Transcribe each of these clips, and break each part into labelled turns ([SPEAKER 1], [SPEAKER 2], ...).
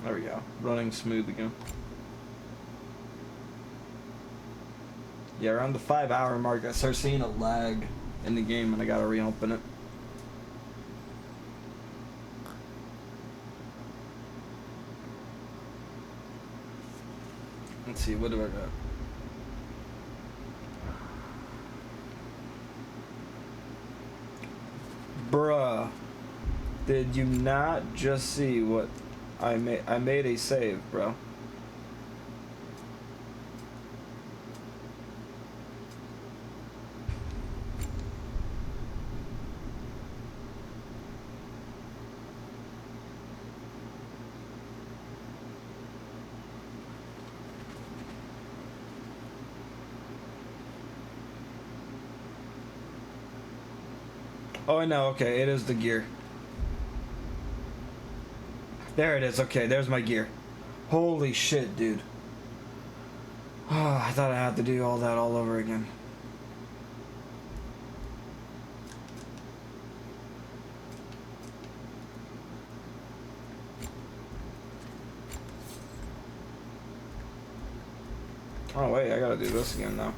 [SPEAKER 1] There we go. Running smooth again. Yeah, around the 5-hour mark, I start seeing a lag in the game, and I gotta reopen it. Let's see, what do I got? Bruh, did you not just see what I made? I made a save, bro. Oh, no, okay, it is the gear. There it is, okay, there's my gear. Holy shit, dude. Oh, I thought I had to do all that all over again. Oh, wait, I gotta do this again now.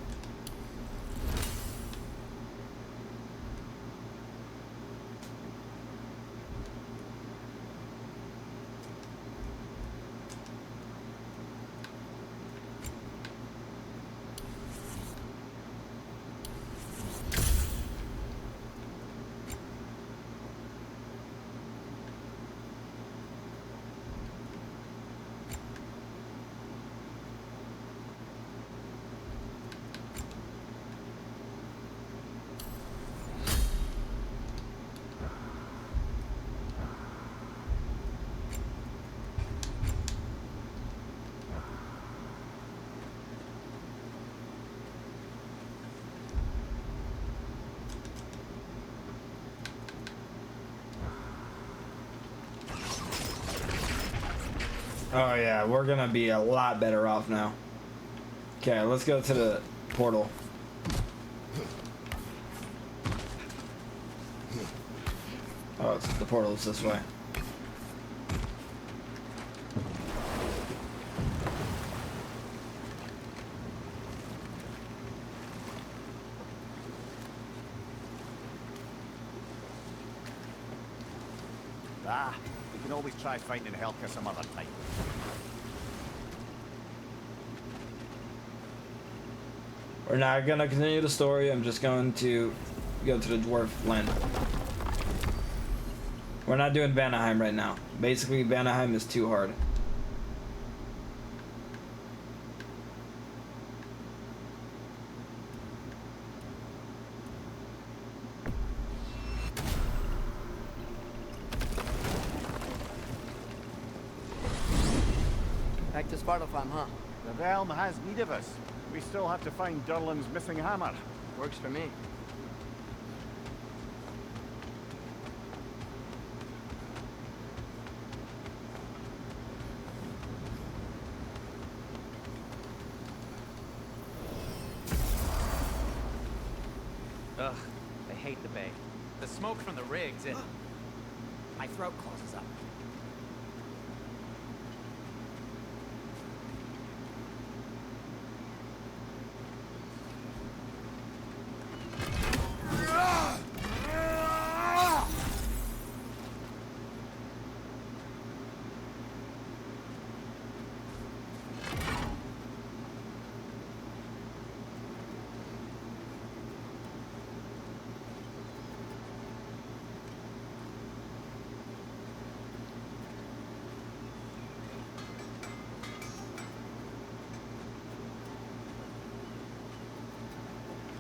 [SPEAKER 1] Oh yeah, we're gonna be a lot better off now. Okay, let's go to the portal. Oh, the portal's this way.
[SPEAKER 2] Ah, we can always try finding Helka some other time.
[SPEAKER 1] We're not gonna continue the story. I'm just going to go to the dwarf land. We're not doing Vanaheim right now. Basically, Vanaheim is too hard.
[SPEAKER 3] Back to Svartalfheim, huh?
[SPEAKER 2] The realm has need of us. We still have to find Durlin's missing hammer.
[SPEAKER 3] Works for me.
[SPEAKER 4] Ugh, I hate the bay. The smoke from the rigs and...
[SPEAKER 3] My throat closes up.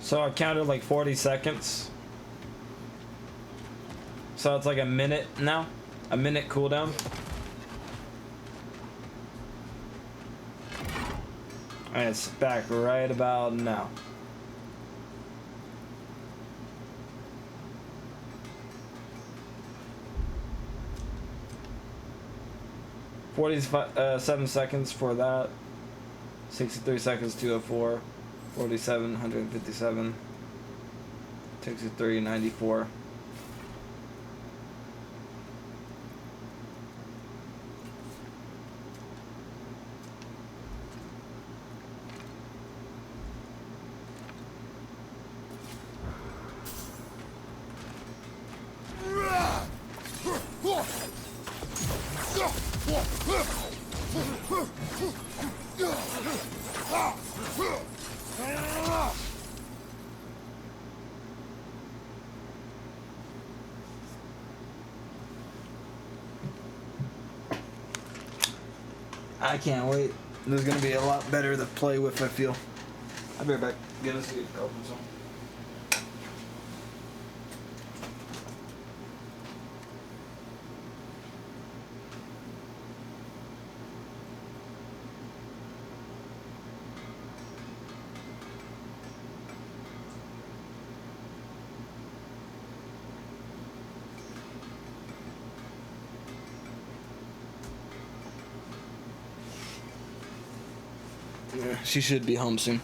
[SPEAKER 1] So I counted like 40 seconds. So it's like a minute now. A minute cooldown. And it's back right about now. Forty-seven seconds for that. 63 seconds, 204. 47, 157, 63, 94. I can't wait. This is gonna be a lot better to play with, I feel. I'll be right back. Gonna see if open some. Yeah, she should be home soon.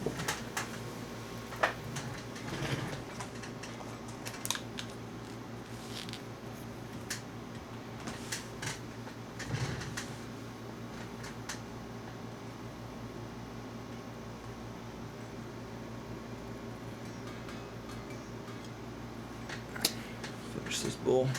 [SPEAKER 1] Finish this bowl.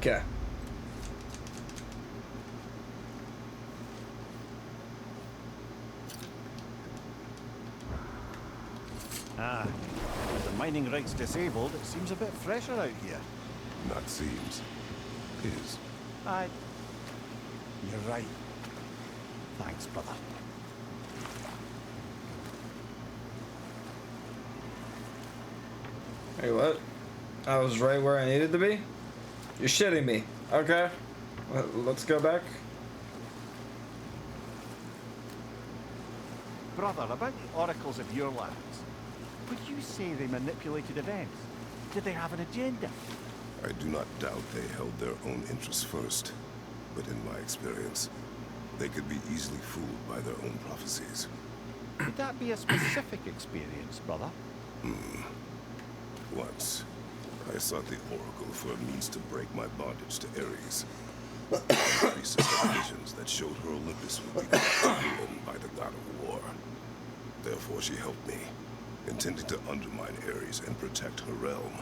[SPEAKER 1] Okay.
[SPEAKER 2] Ah, with the mining rights disabled, it seems a bit fresher out here.
[SPEAKER 5] Not seems. Is.
[SPEAKER 2] Aye. You're right. Thanks, brother.
[SPEAKER 1] Hey, what? I was right where I needed to be? You're shitting me. Okay. Let's go back.
[SPEAKER 2] Brother, about the oracles of your lands, would you say they manipulated events? Did they have an agenda?
[SPEAKER 5] I do not doubt they held their own interests first, but in my experience, they could be easily fooled by their own prophecies.
[SPEAKER 2] Would that be a specific experience, brother?
[SPEAKER 5] Once, I sought the Oracle for a means to break my bondage to Ares. The priestess had visions that showed her Olympus would be ruined by the god of war. Therefore she helped me, intending to undermine Ares and protect her realm.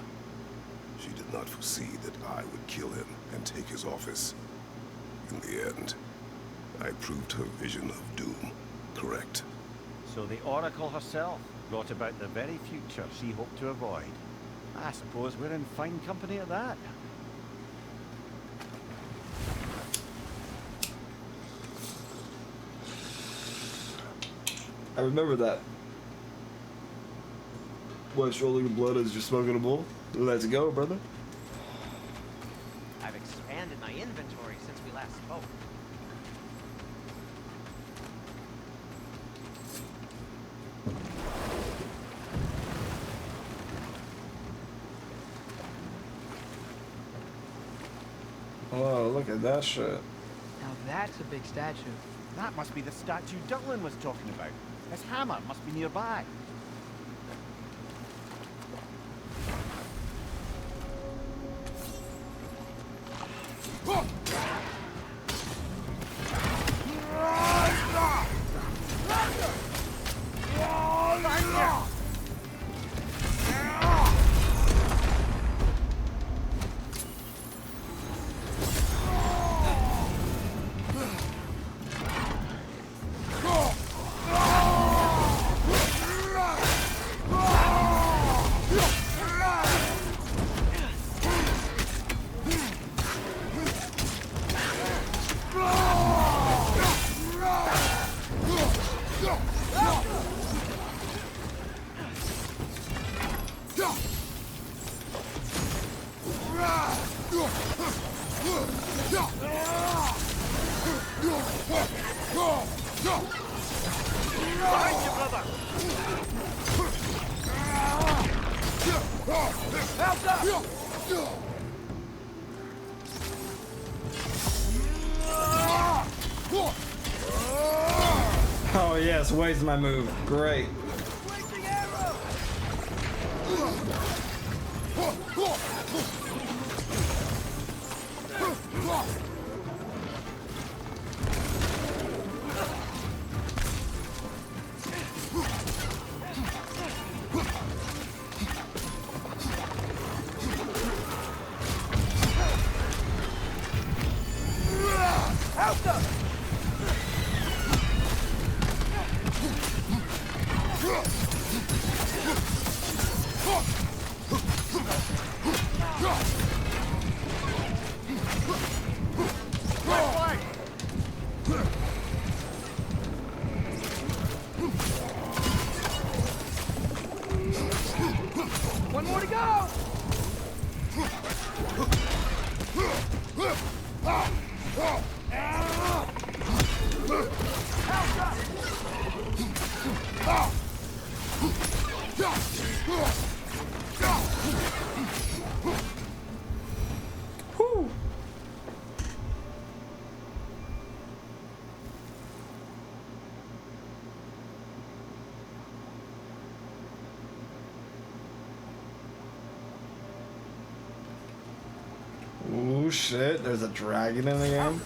[SPEAKER 5] She did not foresee that I would kill him and take his office. In the end, I proved her vision of doom correct.
[SPEAKER 2] So the Oracle herself brought about the very future she hoped to avoid. I suppose we're in fine company at that.
[SPEAKER 1] I remember that. What's rolling in blood is just smoking a bowl? Let's go, brother.
[SPEAKER 3] I've expanded my inventory since we last spoke.
[SPEAKER 1] Oh, look at that shit.
[SPEAKER 6] Now that's a big statue.
[SPEAKER 2] That must be the statue Dylan was talking about. His hammer must be nearby. Behind you, brother!
[SPEAKER 1] Oh yes, waste my move. Great.
[SPEAKER 6] One more to go!
[SPEAKER 1] Whew. Ooh, shit, there's a dragon in the game.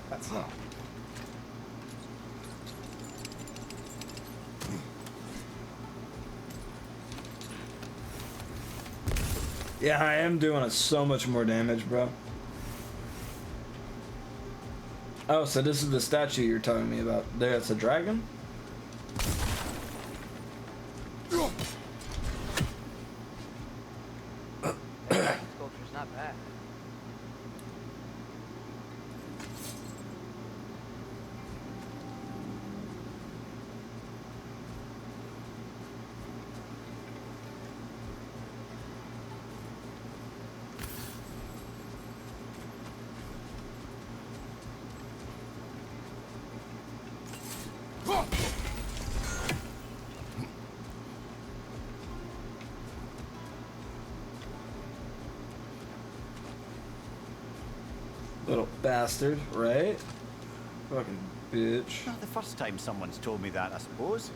[SPEAKER 1] That's not. Yeah, I am doing so much more damage, bro. Oh, so this is the statue you're telling me about. There, it's a dragon?
[SPEAKER 6] Sculpture's not bad.
[SPEAKER 1] Little bastard, right? Fucking bitch.
[SPEAKER 2] Not the first time someone's told me that, I suppose.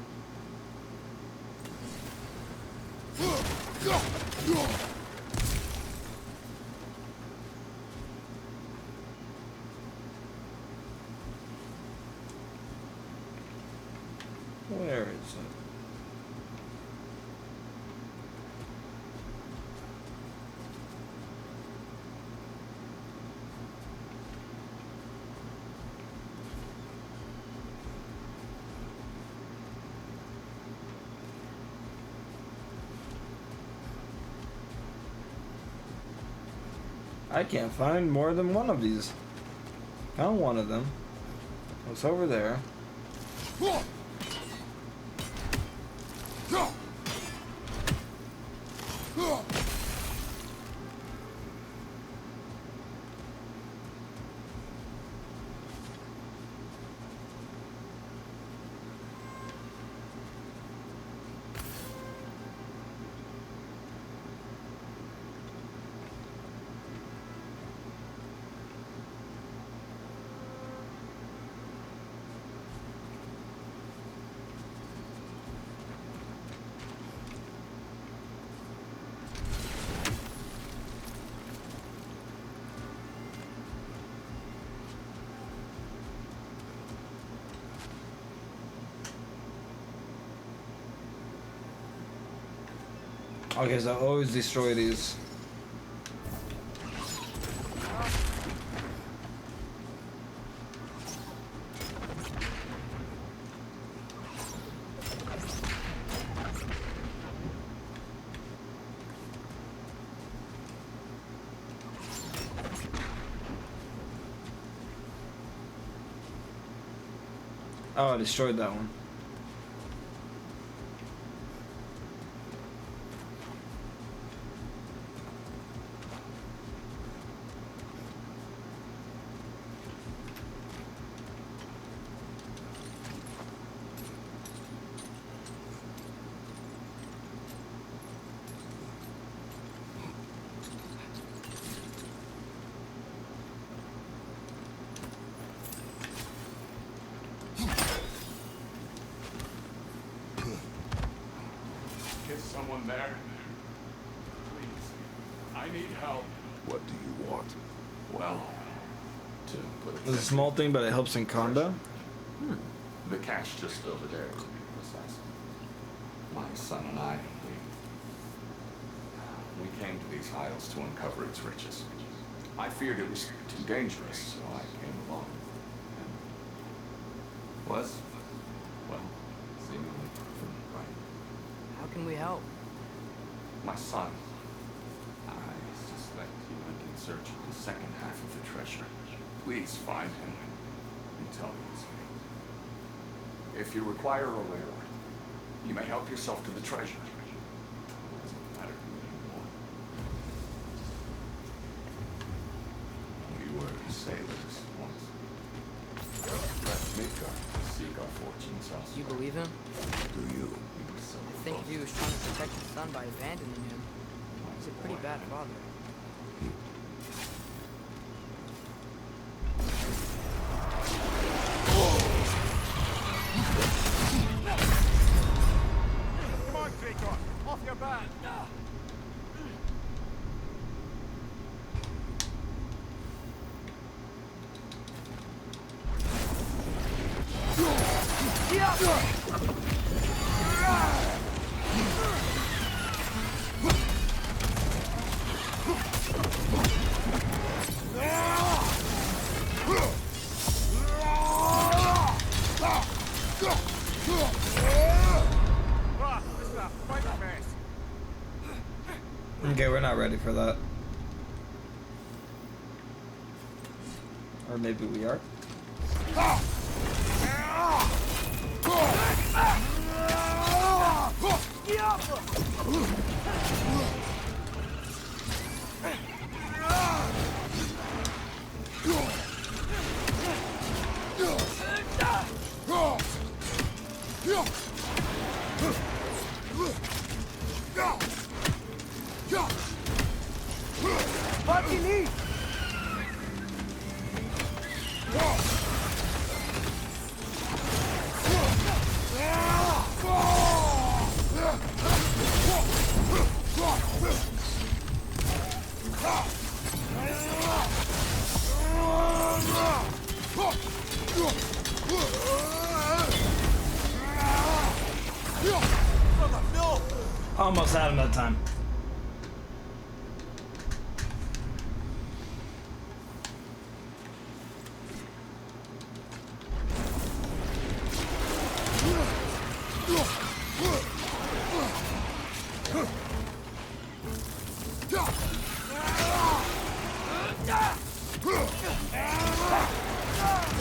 [SPEAKER 1] Where is it? I can't find more than one of these. Found one of them. It's over there. Okay, so I always destroy these. Oh, I destroyed that one.
[SPEAKER 7] Is someone there? Please. I need help.
[SPEAKER 5] What do you want?
[SPEAKER 7] Well, to put it
[SPEAKER 1] It's a small thing, but it helps in combat.
[SPEAKER 7] the cache just over there, to be precise. My son and I, we came to these isles to uncover its riches. I feared it was too dangerous, so I came along. And was, well, seemingly proven right.
[SPEAKER 6] How can we help?
[SPEAKER 7] My son, I suspect he went in search of the second half of the treasure. Please find him and tell me his fate. If you require a reward, you may help yourself to the treasure. It doesn't matter to me anymore. We were sailors once. Left Midgard to seek our fortunes elsewhere.
[SPEAKER 6] You believe him?
[SPEAKER 5] Do you?
[SPEAKER 7] We were so
[SPEAKER 6] I think if he was trying to protect his son by abandoning him, he's a pretty bad father.
[SPEAKER 2] Come on, Gregor! Off your back! Ah, this is a right mess.
[SPEAKER 1] Okay, we're not ready for that. Or maybe we are. Almost had him that time.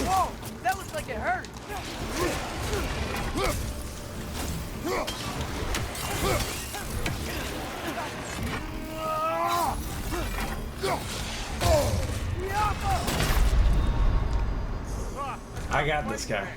[SPEAKER 6] Whoa! That looks like it hurt!
[SPEAKER 1] I got this guy.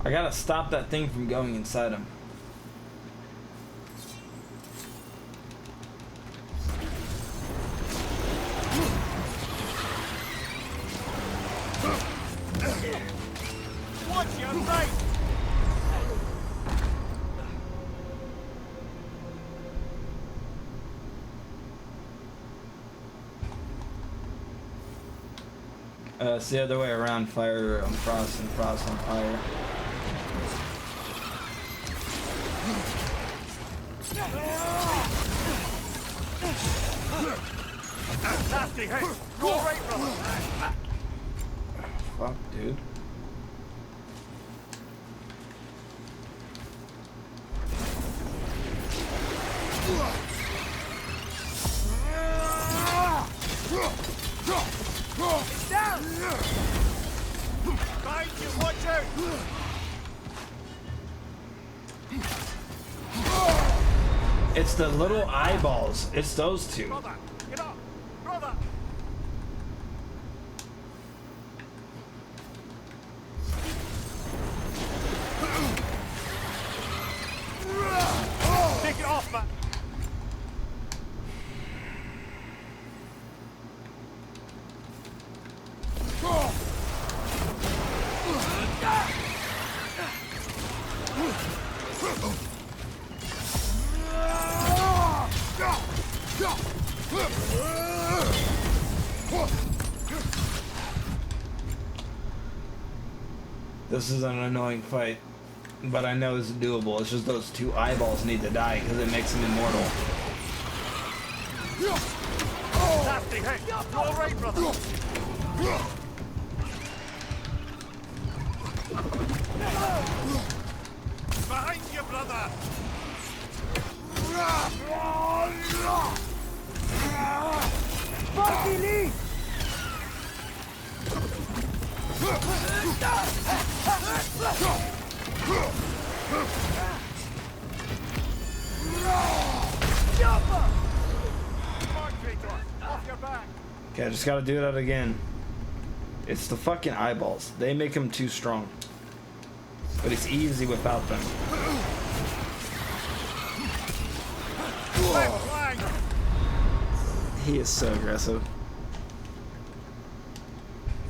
[SPEAKER 1] I gotta stop that thing from going inside him.
[SPEAKER 2] Watch your right!
[SPEAKER 1] It's the other way around. Fire on frost and frost on fire.
[SPEAKER 2] Nasty hit! Go right, brother!
[SPEAKER 1] Fuck, dude.
[SPEAKER 2] Down! Behind you, watch out!
[SPEAKER 1] It's the little eyeballs. It's those two.
[SPEAKER 2] Brother, get up! Brother! Take it off, man!
[SPEAKER 1] This is an annoying fight, but I know it's doable. It's just those two eyeballs need to die because it makes them immortal.
[SPEAKER 2] Nasty hit! Go right, brother! Behind you, brother! Sparky Lee! Off your back!
[SPEAKER 1] Okay, I just gotta do that again. It's the fucking eyeballs. They make him too strong. But it's easy without them. He is so aggressive.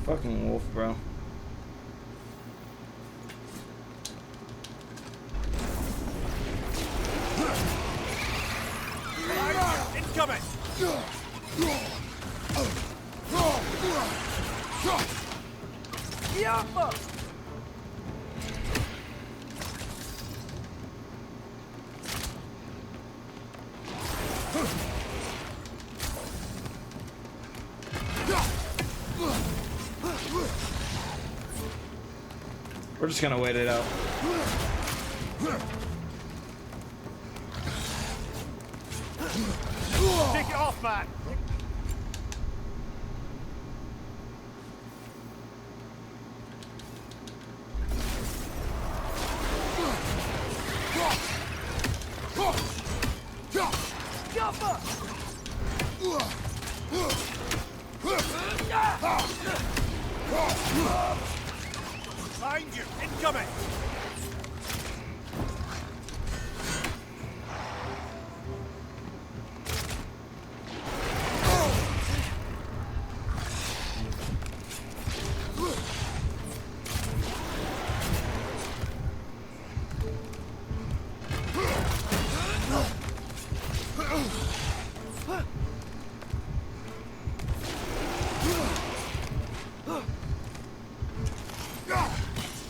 [SPEAKER 1] Fucking wolf, bro.
[SPEAKER 2] Incoming!
[SPEAKER 1] We're just gonna wait it out.
[SPEAKER 2] Take it off, man! Behind you! Incoming!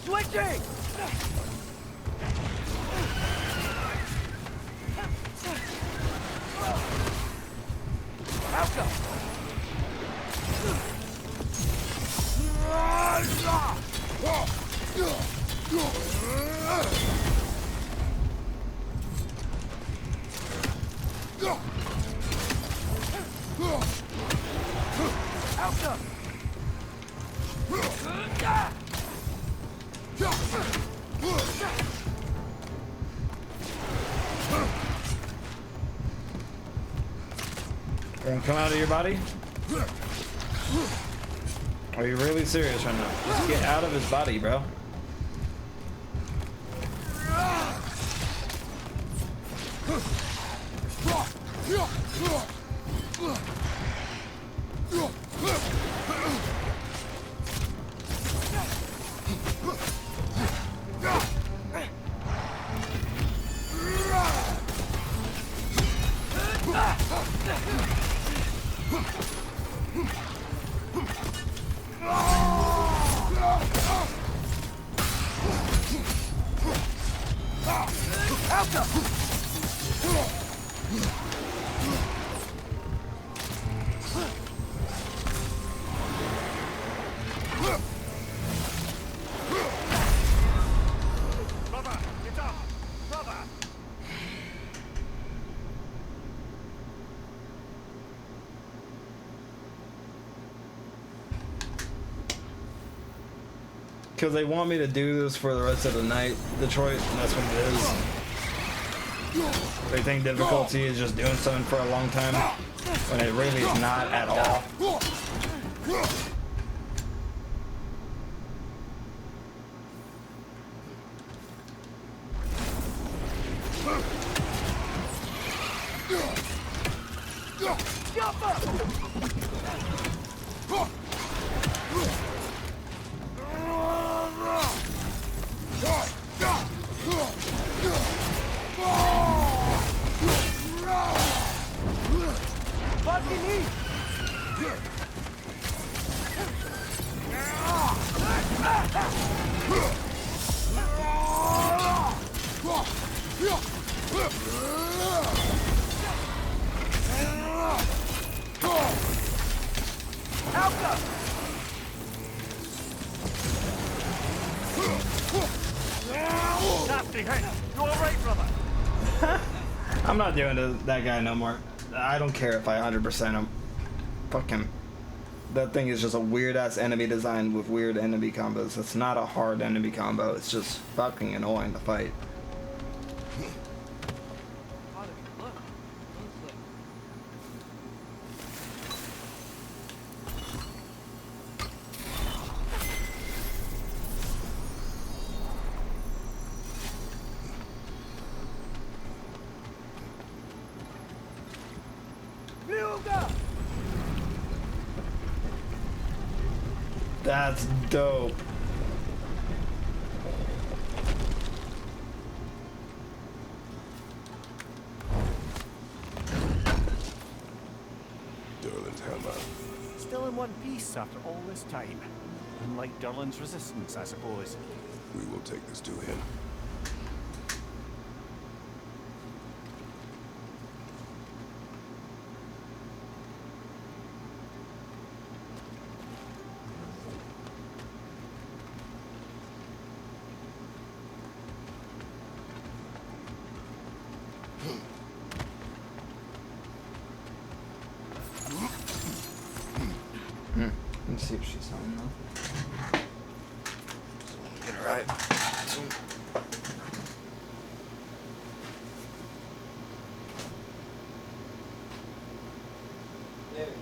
[SPEAKER 2] Switching!
[SPEAKER 1] Gonna come out of your body? Are you really serious right now? Just get out of his body, bro.
[SPEAKER 2] Ah!
[SPEAKER 1] Because they want me to do this for the rest of the night, Detroit, and that's what it is. They think difficulty is just doing something for a long time, when it really is not at all. I'm not doing that guy no more. I don't care if I 100% him. Fuck him. That thing is just a weird ass enemy design with weird enemy combos. It's not a hard enemy combo. It's just fucking annoying to fight. That's dope.
[SPEAKER 5] Durlin's hammer.
[SPEAKER 2] Still in one piece after all this time. Unlike Durlin's resistance, I suppose.
[SPEAKER 5] We will take this to him.
[SPEAKER 1] Let's see if she's on now. Get her right. There we go.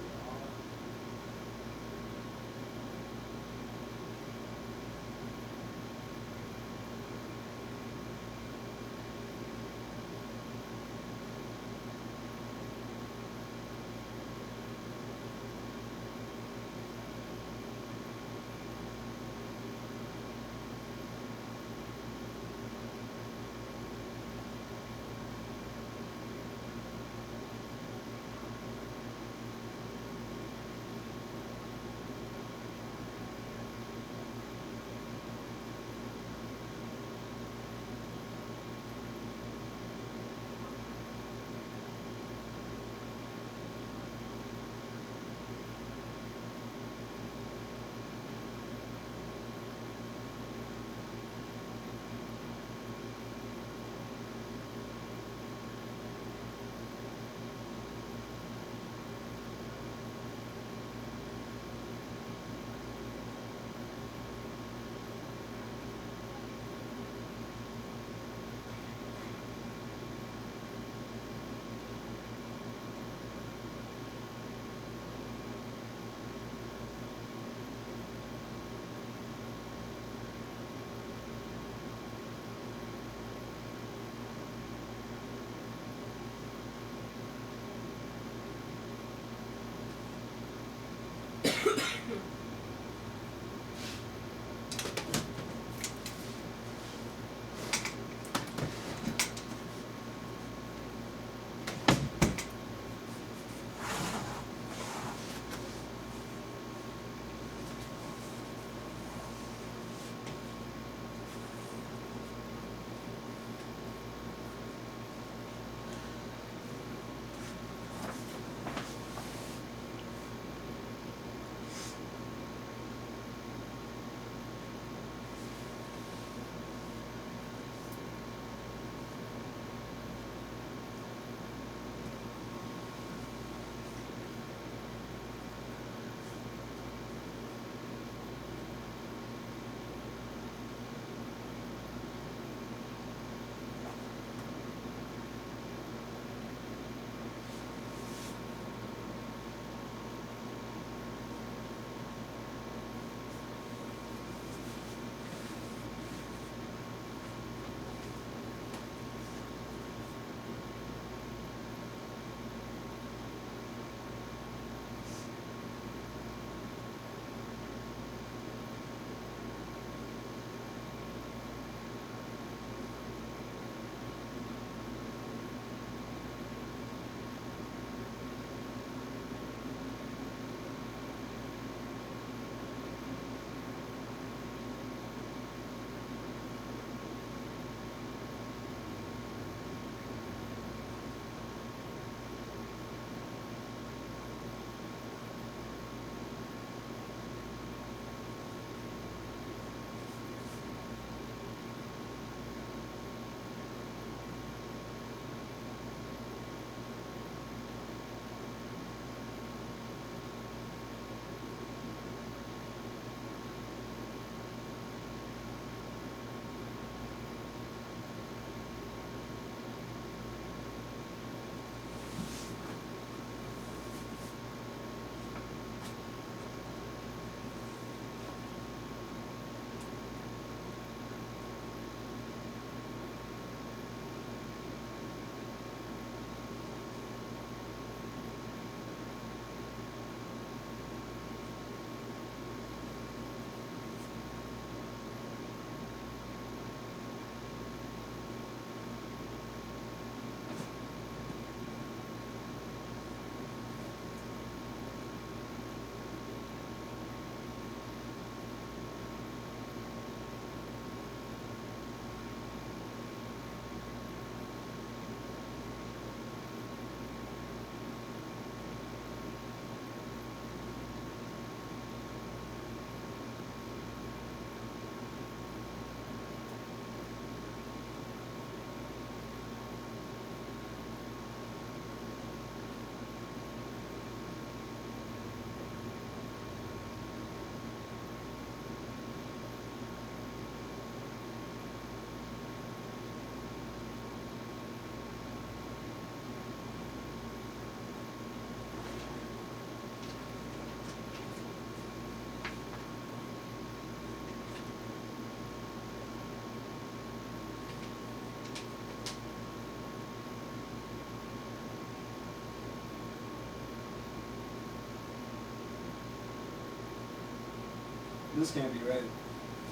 [SPEAKER 1] This can't be right.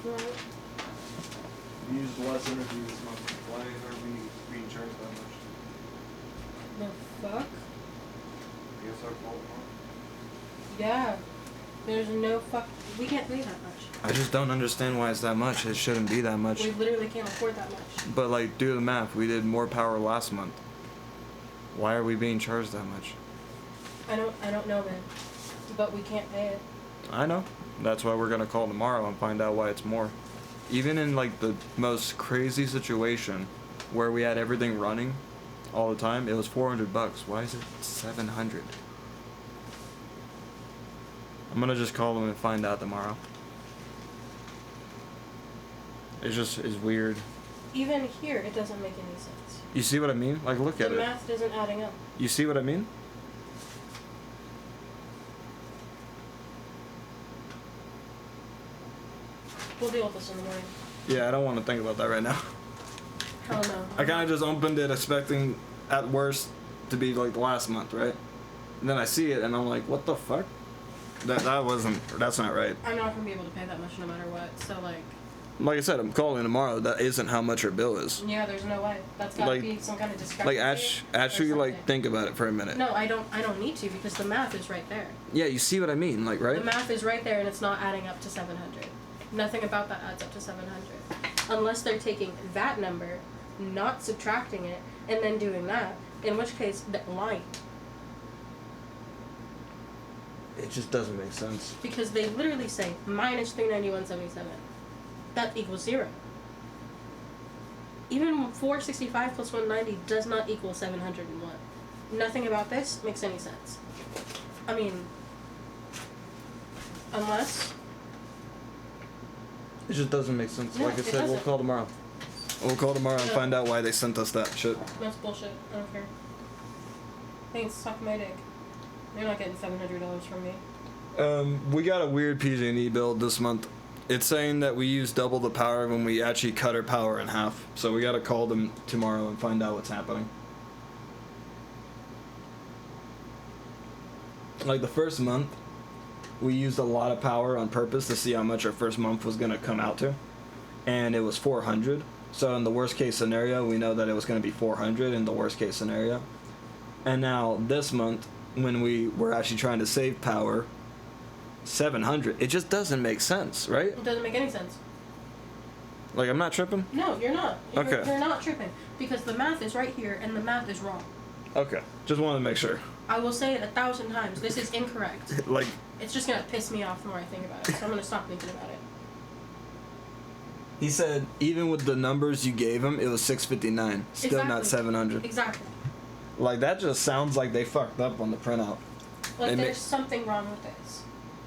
[SPEAKER 8] What?
[SPEAKER 1] We used less energy this month. Why are we being charged that much?
[SPEAKER 8] The fuck?
[SPEAKER 1] I guess our fault.
[SPEAKER 8] Yeah. There's no fuck. We can't pay that much.
[SPEAKER 1] I just don't understand why it's that much. It shouldn't be that much.
[SPEAKER 8] We literally can't afford that much.
[SPEAKER 1] But like, do the math. We did more power last month. Why are we being charged that much?
[SPEAKER 8] I don't know, man. But we can't pay it.
[SPEAKER 1] I know. That's why we're gonna call tomorrow and find out why it's more. Even in like the most crazy situation where we had everything running all the time, it was $400. Why is it 700? I'm gonna just call them and find out tomorrow. It's weird.
[SPEAKER 8] Even here, it doesn't make any sense.
[SPEAKER 1] You see what I mean? Like, look at
[SPEAKER 8] The
[SPEAKER 1] it.
[SPEAKER 8] math isn't adding up.
[SPEAKER 1] You see what I mean?
[SPEAKER 8] We'll deal with this in the morning.
[SPEAKER 1] Yeah, I don't want to think about that right now.
[SPEAKER 8] Hell no.
[SPEAKER 1] I kind of just opened it expecting, at worst, to be like last month, right? And then I see it and I'm like, what the fuck? That's not right.
[SPEAKER 8] I'm not gonna be able to pay that much no matter what. So
[SPEAKER 1] Like I said, I'm calling tomorrow. That isn't how much her bill is.
[SPEAKER 8] yeah, there's no way. That's gotta
[SPEAKER 1] Like-
[SPEAKER 8] be some kind of discrepancy.
[SPEAKER 1] Actually,
[SPEAKER 8] or
[SPEAKER 1] like,
[SPEAKER 8] something.
[SPEAKER 1] think about it for a minute.
[SPEAKER 8] No, I don't need to because the math is right there.
[SPEAKER 1] Yeah, you see what I mean, like, right?
[SPEAKER 8] The math is right there and it's not adding up to 700. Nothing about that adds up to 700. Unless they're taking that number, not subtracting it, and then doing that, in which case, they're lying.
[SPEAKER 1] It just doesn't make sense.
[SPEAKER 8] Because they literally say minus 391.77. That equals 0. Even 465 plus 190 does not equal 701. Nothing about this makes any sense. I mean, unless...
[SPEAKER 1] It just doesn't make sense.
[SPEAKER 8] No,
[SPEAKER 1] Like I
[SPEAKER 8] it
[SPEAKER 1] said, we'll
[SPEAKER 8] doesn't.
[SPEAKER 1] call tomorrow. We'll call tomorrow and
[SPEAKER 8] No.
[SPEAKER 1] find out why they sent us that shit.
[SPEAKER 8] That's bullshit. I don't care. Thanks, suck my dick. You're not getting $700 from me.
[SPEAKER 1] We got a weird PG&E bill this month. It's saying that we use double the power when we actually cut our power in half. So we gotta call them tomorrow and find out what's happening. Like the first month, we used a lot of power on purpose to see how much our first month was gonna come out to. And it was 400. So in the worst case scenario, we know that it was gonna be 400 in the worst case scenario. And now this month, when we were actually trying to save power, 700. It just doesn't make sense, right?
[SPEAKER 8] It doesn't make any sense.
[SPEAKER 1] Like, I'm not tripping?
[SPEAKER 8] No, you're not.
[SPEAKER 1] Okay.
[SPEAKER 8] You're not tripping. Because the math is right here and the math is wrong.
[SPEAKER 1] Okay. Just wanted to make sure.
[SPEAKER 8] I will say it 1,000 times. This is incorrect.
[SPEAKER 1] Like,
[SPEAKER 8] It's just gonna piss me off the more I think about it. So I'm gonna stop thinking about it.
[SPEAKER 1] he said, even with the numbers you gave him, it was 659. Still not
[SPEAKER 8] Exactly.
[SPEAKER 1] 700.
[SPEAKER 8] Exactly.
[SPEAKER 1] Like, that just sounds like they fucked up on the printout.
[SPEAKER 8] Like,
[SPEAKER 1] It ma-
[SPEAKER 8] there's something wrong with this.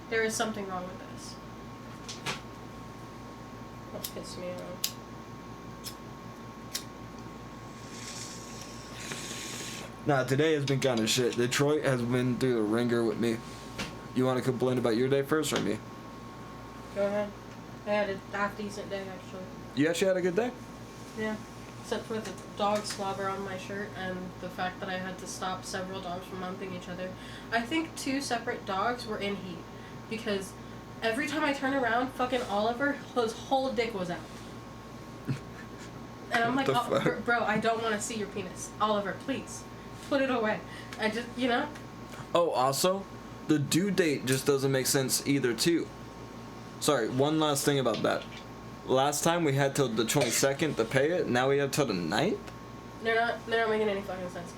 [SPEAKER 8] There is something wrong with this. That's pissed me off.
[SPEAKER 1] Nah, today has been kind of shit. Detroit has been through the ringer with me. You want to complain about your day first or me?
[SPEAKER 8] Go ahead. I had a half-decent day, actually.
[SPEAKER 1] You actually had a good day?
[SPEAKER 8] Yeah. Except for the dog slobber on my shirt and the fact that I had to stop several dogs from humping each other. I think 2 separate dogs were in heat. Because every time I turn around, fucking Oliver, his whole dick was out. And I'm like,
[SPEAKER 1] What the
[SPEAKER 8] oh,
[SPEAKER 1] fuck?
[SPEAKER 8] bro, I don't want to see your penis. Oliver, please. Put it away. I just, you know?
[SPEAKER 1] Oh, also, the due date just doesn't make sense either, too. Sorry, one last thing about that. Last time we had till the 22nd to pay it, now we have till the 9th?
[SPEAKER 8] They're not making any fucking sense.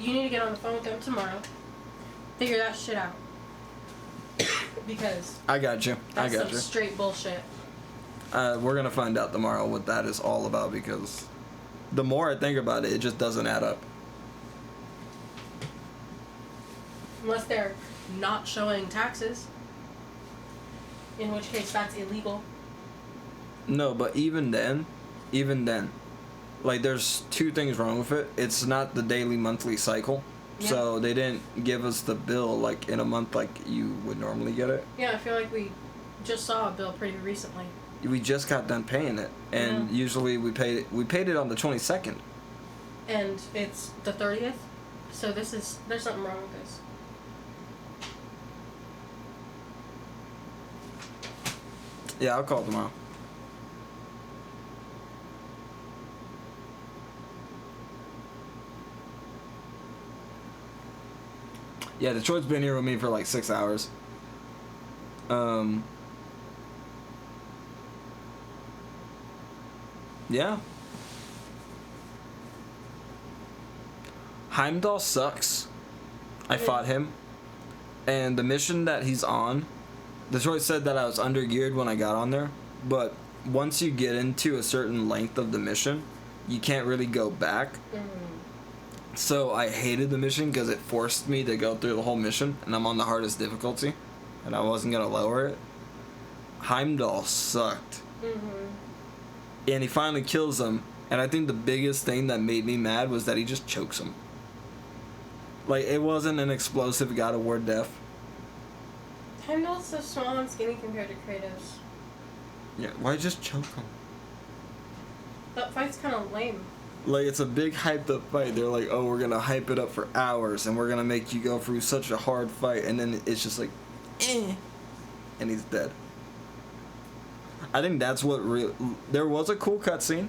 [SPEAKER 8] You need to get on the phone with them tomorrow. Figure that shit out. Because
[SPEAKER 1] I got you. I
[SPEAKER 8] that's
[SPEAKER 1] got
[SPEAKER 8] some
[SPEAKER 1] you.
[SPEAKER 8] straight bullshit.
[SPEAKER 1] We're gonna find out tomorrow what that is all about because the more I think about it, it just doesn't add up.
[SPEAKER 8] Unless they're not showing taxes. In which case that's illegal.
[SPEAKER 1] No, but even then, like there's 2 things wrong with it. It's not the daily monthly cycle.
[SPEAKER 8] Yeah.
[SPEAKER 1] So they didn't give us the bill like in a month like you would normally get it.
[SPEAKER 8] Yeah, I feel like we just saw a bill pretty recently.
[SPEAKER 1] We just got done paying it, and
[SPEAKER 8] Yeah.
[SPEAKER 1] usually we paid it on the 22nd.
[SPEAKER 8] And it's the 30th. So there's something wrong with this.
[SPEAKER 1] Yeah, I'll call tomorrow. Yeah, Detroit's been here with me for like 6 hours. Yeah. Heimdall sucks. I fought him. And the mission that he's on, Detroit said that I was undergeared when I got on there, but once you get into a certain length of the mission, you can't really go back. So I hated the mission because it forced me to go through the whole mission, and I'm on the hardest difficulty, and I wasn't going to lower it. Heimdall sucked. And he finally kills him, and I think the biggest thing that made me mad was that he just chokes him. Like, it wasn't an explosive God of War death.
[SPEAKER 8] Heimdall's so small and skinny compared to Kratos.
[SPEAKER 1] Yeah, why just choke him?
[SPEAKER 8] That fight's kind of lame.
[SPEAKER 1] Like, it's a big hyped up fight. They're like, oh, we're gonna hype it up for hours, and we're gonna make you go through such a hard fight, and then it's just like, and he's dead. I think that's what there was a cool cutscene.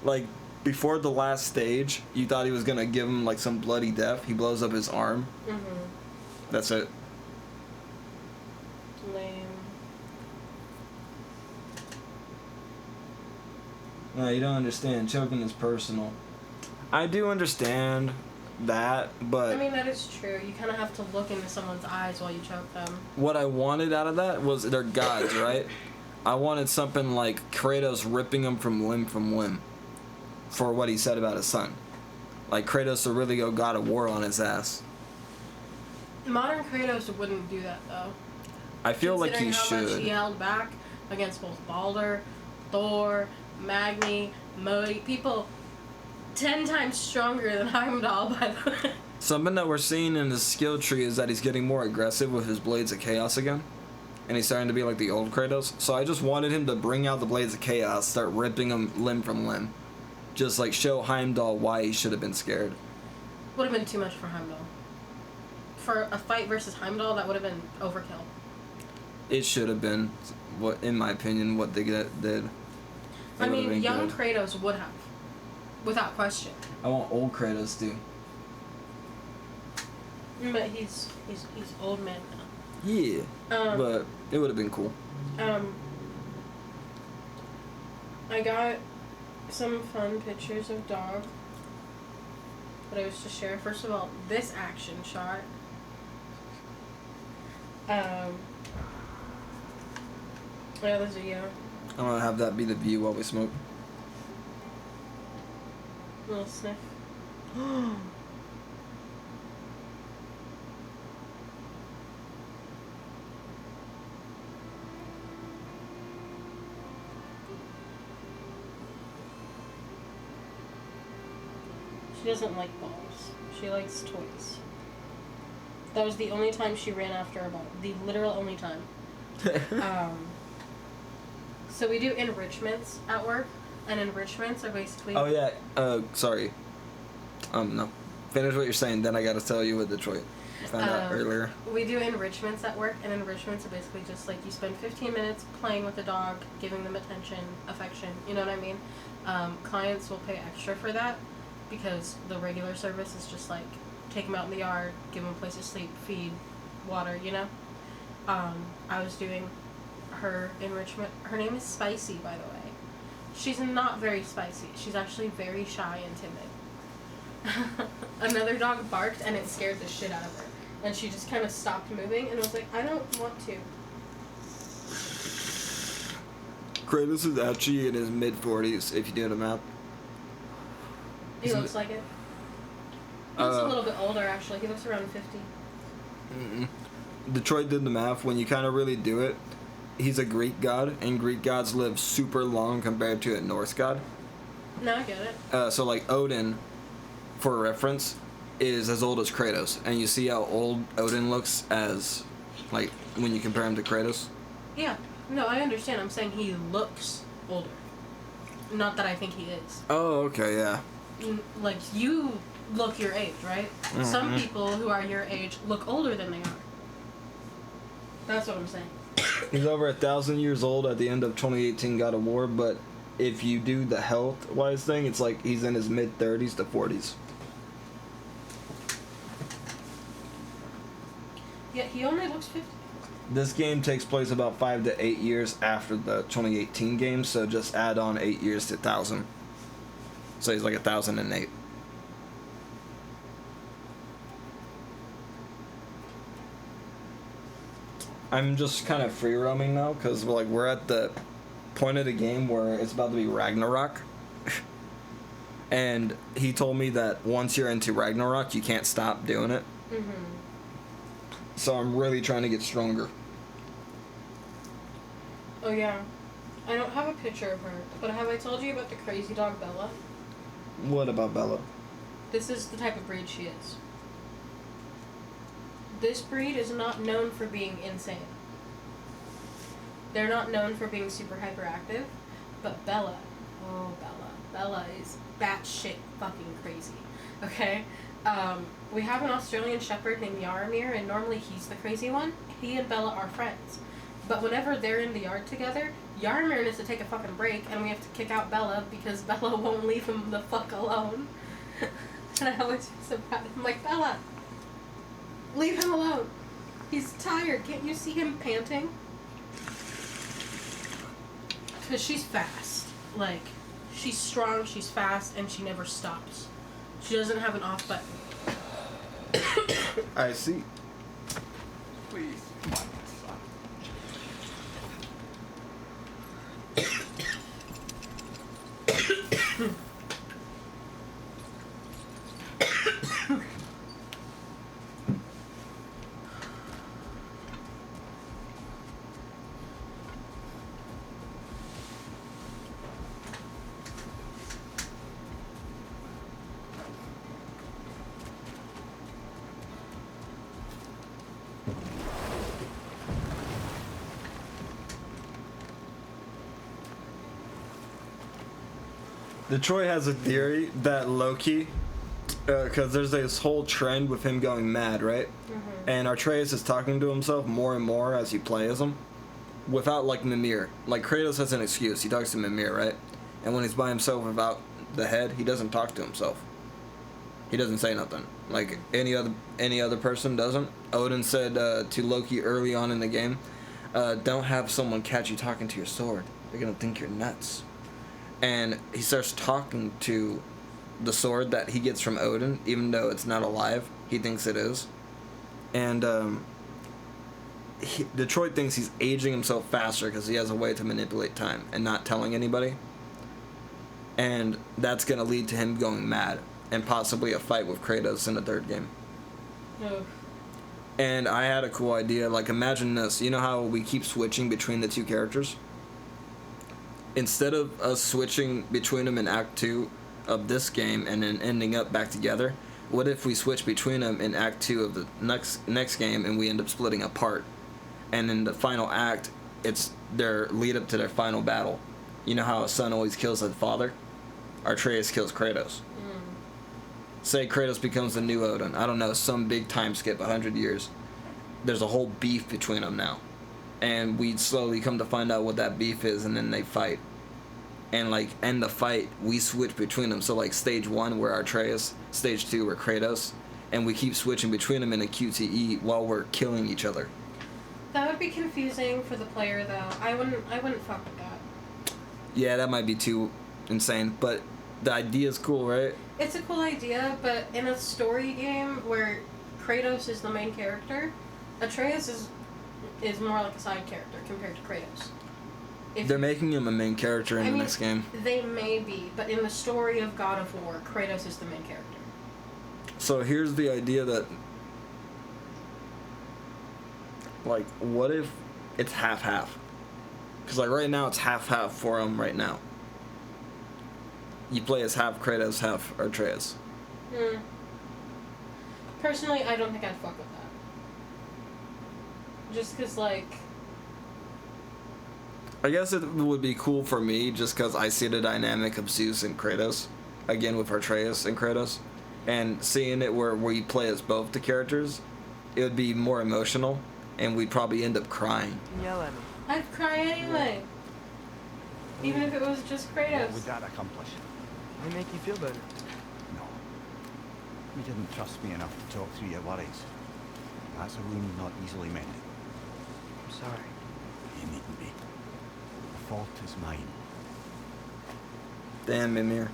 [SPEAKER 1] Like, before the last stage, you thought he was gonna give him, like, some bloody death. He blows up his arm. That's it.
[SPEAKER 8] Lame.
[SPEAKER 1] No, you don't understand. Choking is personal. I do understand that, but...
[SPEAKER 8] I mean, that is true. You kind of have to look into someone's eyes while you choke them.
[SPEAKER 1] What I wanted out of that was they're gods, right? I wanted something like Kratos ripping him from limb for what he said about his son. Like, Kratos to really go God of War on his ass.
[SPEAKER 8] Modern Kratos wouldn't do that, though.
[SPEAKER 1] I feel like he
[SPEAKER 8] Considering how much
[SPEAKER 1] should.
[SPEAKER 8] he held back against both Baldur, Thor, Magni, Modi, people 10 times stronger than Heimdall, by the way.
[SPEAKER 1] Something that we're seeing in his skill tree is that he's getting more aggressive with his Blades of Chaos again. And he's starting to be like the old Kratos. So I just wanted him to bring out the Blades of Chaos, start ripping him limb from limb. Just like show Heimdall why he should have been scared.
[SPEAKER 8] Would have been too much for Heimdall. For a fight versus Heimdall, that would have been overkill.
[SPEAKER 1] It should have been, what, in my opinion, what they did.
[SPEAKER 8] I mean, young Kratos would have, without question.
[SPEAKER 1] I want old Kratos too.
[SPEAKER 8] But he's old man now.
[SPEAKER 1] Yeah, but it would have been cool.
[SPEAKER 8] I got some fun pictures of dog that I was to share. First of all, this action shot. Yeah, this video.
[SPEAKER 1] I'm gonna have that be the view while we smoke.
[SPEAKER 8] Little sniff. She doesn't like balls. She likes toys. That was the only time she ran after a ball. The literal only time. So we do enrichments at work, and enrichments are basically...
[SPEAKER 1] Oh yeah, sorry. No. Finish what you're saying, then I gotta tell you what Detroit found out earlier.
[SPEAKER 8] We do enrichments at work, and enrichments are basically just like you spend 15 minutes playing with the dog, giving them attention, affection, you know what I mean? Clients will pay extra for that, because the regular service is just like, take them out in the yard, give them a place to sleep, feed, water, you know? I was doing her enrichment. Her name is Spicy, by the way. She's not very spicy. She's actually very shy and timid. Another dog barked and it scared the shit out of her. And she just kind of stopped moving and was like, I don't want to.
[SPEAKER 1] Kratos is actually in his mid-40s, if you do the math.
[SPEAKER 8] He looks like it. He looks a little bit older, actually. He looks around 50.
[SPEAKER 1] Detroit did the math. When you kind of really do it, he's a Greek god, and Greek gods live super long compared to a Norse god.
[SPEAKER 8] No, I get it.
[SPEAKER 1] So, like, Odin, for reference, is as old as Kratos. And you see how old Odin looks as, like, when you compare him to Kratos?
[SPEAKER 8] Yeah. No, I understand. I'm saying he looks older. Not that I think he is.
[SPEAKER 1] Oh, okay, yeah.
[SPEAKER 8] Like, you look your age, right?
[SPEAKER 1] Mm-hmm.
[SPEAKER 8] Some people who are your age look older than they are. That's what I'm saying.
[SPEAKER 1] He's over 1,000 years old at the end of 2018 God of War, but if you do the health-wise thing, it's like he's in his mid-30s to 40s.
[SPEAKER 8] Yeah, he only looks 50.
[SPEAKER 1] This game takes place about 5 to 8 years after the 2018 game, so just add on 8 years to 1,000. So he's like 1,008. I'm just kind of free roaming now because we're at the point of the game where it's about to be Ragnarok. And he told me that once you're into Ragnarok, you can't stop doing it.
[SPEAKER 8] Mm-hmm.
[SPEAKER 1] So I'm really trying to get stronger.
[SPEAKER 8] Oh yeah. I don't have a picture of her, but have I told you about the crazy dog Bella?
[SPEAKER 1] What about Bella?
[SPEAKER 8] This is the type of breed she is. This breed is not known for being insane. They're not known for being super hyperactive, but Bella, oh Bella is batshit fucking crazy. Okay? We have an Australian Shepherd named Yaramir, and normally he's the crazy one. He and Bella are friends. But whenever they're in the yard together, Yaramir needs to take a fucking break, and we have to kick out Bella because Bella won't leave him the fuck alone. And I always feel so bad. I'm like, Bella, leave him alone. He's tired. Can't you see him panting? Because she's fast. Like, she's strong, she's fast, and she never stops. She doesn't have an off button.
[SPEAKER 1] I see.
[SPEAKER 7] Please, come on, my son.
[SPEAKER 1] Detroit has a theory that Loki, because there's this whole trend with him going mad, right?
[SPEAKER 8] Mm-hmm.
[SPEAKER 1] And Atreus is talking to himself more and more as you play as him, without like Mimir. Like Kratos has an excuse. He talks to Mimir, right? And when he's by himself without the head, he doesn't talk to himself. He doesn't say nothing. Like any other person doesn't. Odin said to Loki early on in the game, "Don't have someone catch you talking to your sword. They're gonna think you're nuts." And he starts talking to the sword that he gets from Odin, even though it's not alive. He thinks it is. And Detroit thinks he's aging himself faster because he has a way to manipulate time and not telling anybody. And that's going to lead to him going mad and possibly a fight with Kratos in the third game.
[SPEAKER 8] No.
[SPEAKER 1] And I had a cool idea. Like, imagine this. You know how we keep switching between the two characters? Instead of us switching between them in Act 2 of this game and then ending up back together, what if we switch between them in Act 2 of the next game and we end up splitting apart? And in the final act, it's their lead up to their final battle. You know how a son always kills his father? Atreus kills Kratos. Say Kratos becomes the new Odin. I don't know, some big time skip, 100 years. There's a whole beef between them now. And we slowly come to find out what that beef is, and then they fight. And like end the fight, we switch between them. So like stage 1 we're Atreus, stage 2 we're Kratos, and we keep switching between them in a QTE while we're killing each other.
[SPEAKER 8] That would be confusing for the player, though. I wouldn't fuck with that.
[SPEAKER 1] Yeah, that might be too insane, but the idea is cool, right?
[SPEAKER 8] It's a cool idea, but in a story game where Kratos is the main character, Atreus is more like a side character compared to Kratos.
[SPEAKER 1] They're making him a main character in the next game.
[SPEAKER 8] They may be, but in the story of God of War, Kratos is the main character.
[SPEAKER 1] So here's the idea that, like, what if it's half-half? Because, like, right now it's half-half for him right now. You play as half Kratos, half Atreus.
[SPEAKER 8] Personally, I don't think I'd fuck with that. Just because, like...
[SPEAKER 1] I guess it would be cool for me just because I see the dynamic of Zeus and Kratos. Again, with Atreus and Kratos. And seeing it where you play as both the characters, it would be more emotional. and we'd probably end up crying.
[SPEAKER 6] You can yell at me.
[SPEAKER 8] I'd cry anyway. Even if it was just
[SPEAKER 2] What
[SPEAKER 8] Kratos.
[SPEAKER 2] would that accomplish?
[SPEAKER 6] They make you feel better.
[SPEAKER 2] No. You didn't trust me enough to talk through your worries. That's a wound not easily mended.
[SPEAKER 6] I'm sorry.
[SPEAKER 2] You needn't be. The fault is mine.
[SPEAKER 1] Damn, Mimir.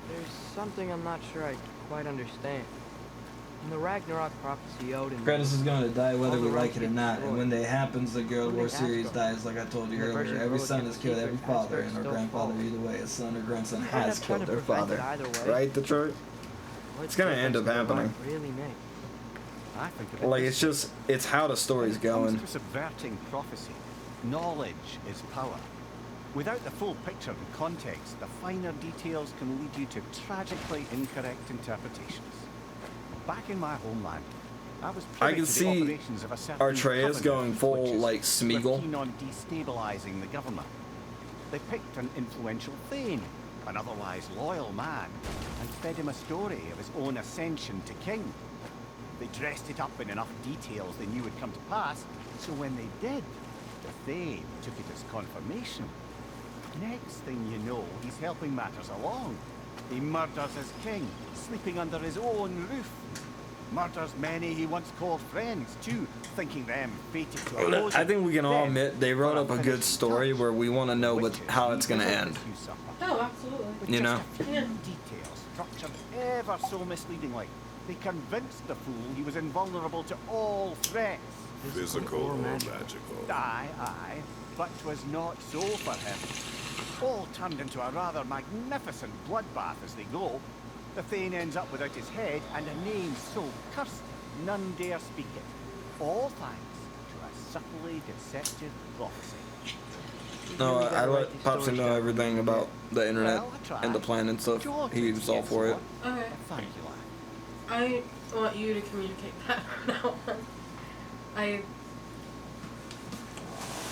[SPEAKER 6] There's something I'm not sure I quite understand. In the Ragnarok prophecy, Odin...
[SPEAKER 1] Kratos is going to die whether
[SPEAKER 6] all
[SPEAKER 1] we
[SPEAKER 6] the
[SPEAKER 1] like it or
[SPEAKER 6] realms
[SPEAKER 1] not,
[SPEAKER 6] get
[SPEAKER 1] and when that happens, the Guild War
[SPEAKER 6] Including
[SPEAKER 1] series
[SPEAKER 6] Asgard.
[SPEAKER 1] dies, like I told you
[SPEAKER 6] And the
[SPEAKER 1] earlier.
[SPEAKER 6] version of
[SPEAKER 1] Every
[SPEAKER 6] Roland
[SPEAKER 1] son
[SPEAKER 6] kept
[SPEAKER 1] has killed
[SPEAKER 6] secret,
[SPEAKER 1] every father,
[SPEAKER 6] Asgard
[SPEAKER 1] and our
[SPEAKER 6] still
[SPEAKER 1] grandfather
[SPEAKER 6] falls.
[SPEAKER 1] either way. A son or grandson
[SPEAKER 6] They end
[SPEAKER 1] has
[SPEAKER 6] up trying
[SPEAKER 1] killed
[SPEAKER 6] to
[SPEAKER 1] their
[SPEAKER 6] prevent it
[SPEAKER 1] father.
[SPEAKER 6] either way.
[SPEAKER 1] Right, Detroit?
[SPEAKER 6] What
[SPEAKER 1] It's gonna end up
[SPEAKER 6] difference does
[SPEAKER 1] happening.
[SPEAKER 6] life really make?
[SPEAKER 2] I think of it
[SPEAKER 1] Like,
[SPEAKER 2] this
[SPEAKER 1] it's just, it's how the story's
[SPEAKER 2] When it comes
[SPEAKER 1] going.
[SPEAKER 2] to subverting prophecy, knowledge is power. Without the full picture and context, the finer details can lead you to tragically incorrect interpretations. Back in my homeland, I was
[SPEAKER 1] I
[SPEAKER 2] privy
[SPEAKER 1] can
[SPEAKER 2] to the
[SPEAKER 1] see
[SPEAKER 2] operations of a certain
[SPEAKER 1] Artreus
[SPEAKER 2] covenant
[SPEAKER 1] going
[SPEAKER 2] of
[SPEAKER 1] full,
[SPEAKER 2] witches
[SPEAKER 1] like,
[SPEAKER 2] who were
[SPEAKER 1] Smeagol.
[SPEAKER 2] keen on destabilizing the government. They picked an influential Thane, an otherwise loyal man, and fed him a story of his own ascension to king. They dressed it up in enough details they knew would come to pass, so when they did, the Thane took it as confirmation. Next thing you know, he's helping matters along. He murders his king, sleeping under his own roof. Murders many he once called friends, too, thinking them fated to oppose
[SPEAKER 1] I
[SPEAKER 2] him.
[SPEAKER 1] think we can all
[SPEAKER 2] Then,
[SPEAKER 1] admit they wrote
[SPEAKER 2] for
[SPEAKER 1] up a good
[SPEAKER 2] unfinished
[SPEAKER 1] story
[SPEAKER 2] touch,
[SPEAKER 1] where we want to know
[SPEAKER 2] witches
[SPEAKER 1] how it's going to
[SPEAKER 2] revisit
[SPEAKER 1] end.
[SPEAKER 2] his usurper.
[SPEAKER 8] Oh, absolutely.
[SPEAKER 2] With
[SPEAKER 1] You
[SPEAKER 2] just
[SPEAKER 1] know?
[SPEAKER 2] a few
[SPEAKER 8] Yeah.
[SPEAKER 2] details structured ever so misleadingly, they convinced the fool he was invulnerable to all threats.
[SPEAKER 5] Physical or
[SPEAKER 6] magical.
[SPEAKER 5] magical?
[SPEAKER 2] Aye, but 'twas not so for him. All turned into a rather magnificent bloodbath as they go. The Thane ends up without his head and a name so cursed none dare speak it. All thanks to a subtly deceptive prophecy.
[SPEAKER 1] No,
[SPEAKER 6] really
[SPEAKER 1] I
[SPEAKER 6] gotta
[SPEAKER 1] let
[SPEAKER 6] write these
[SPEAKER 1] Popsy
[SPEAKER 6] stories
[SPEAKER 1] know
[SPEAKER 6] down.
[SPEAKER 1] everything about the internet
[SPEAKER 2] Well, I tried.
[SPEAKER 1] and the plan and stuff.
[SPEAKER 2] George
[SPEAKER 1] He was all for it.
[SPEAKER 8] Okay.
[SPEAKER 2] Thank you, lad.
[SPEAKER 8] I want you to communicate that from now on.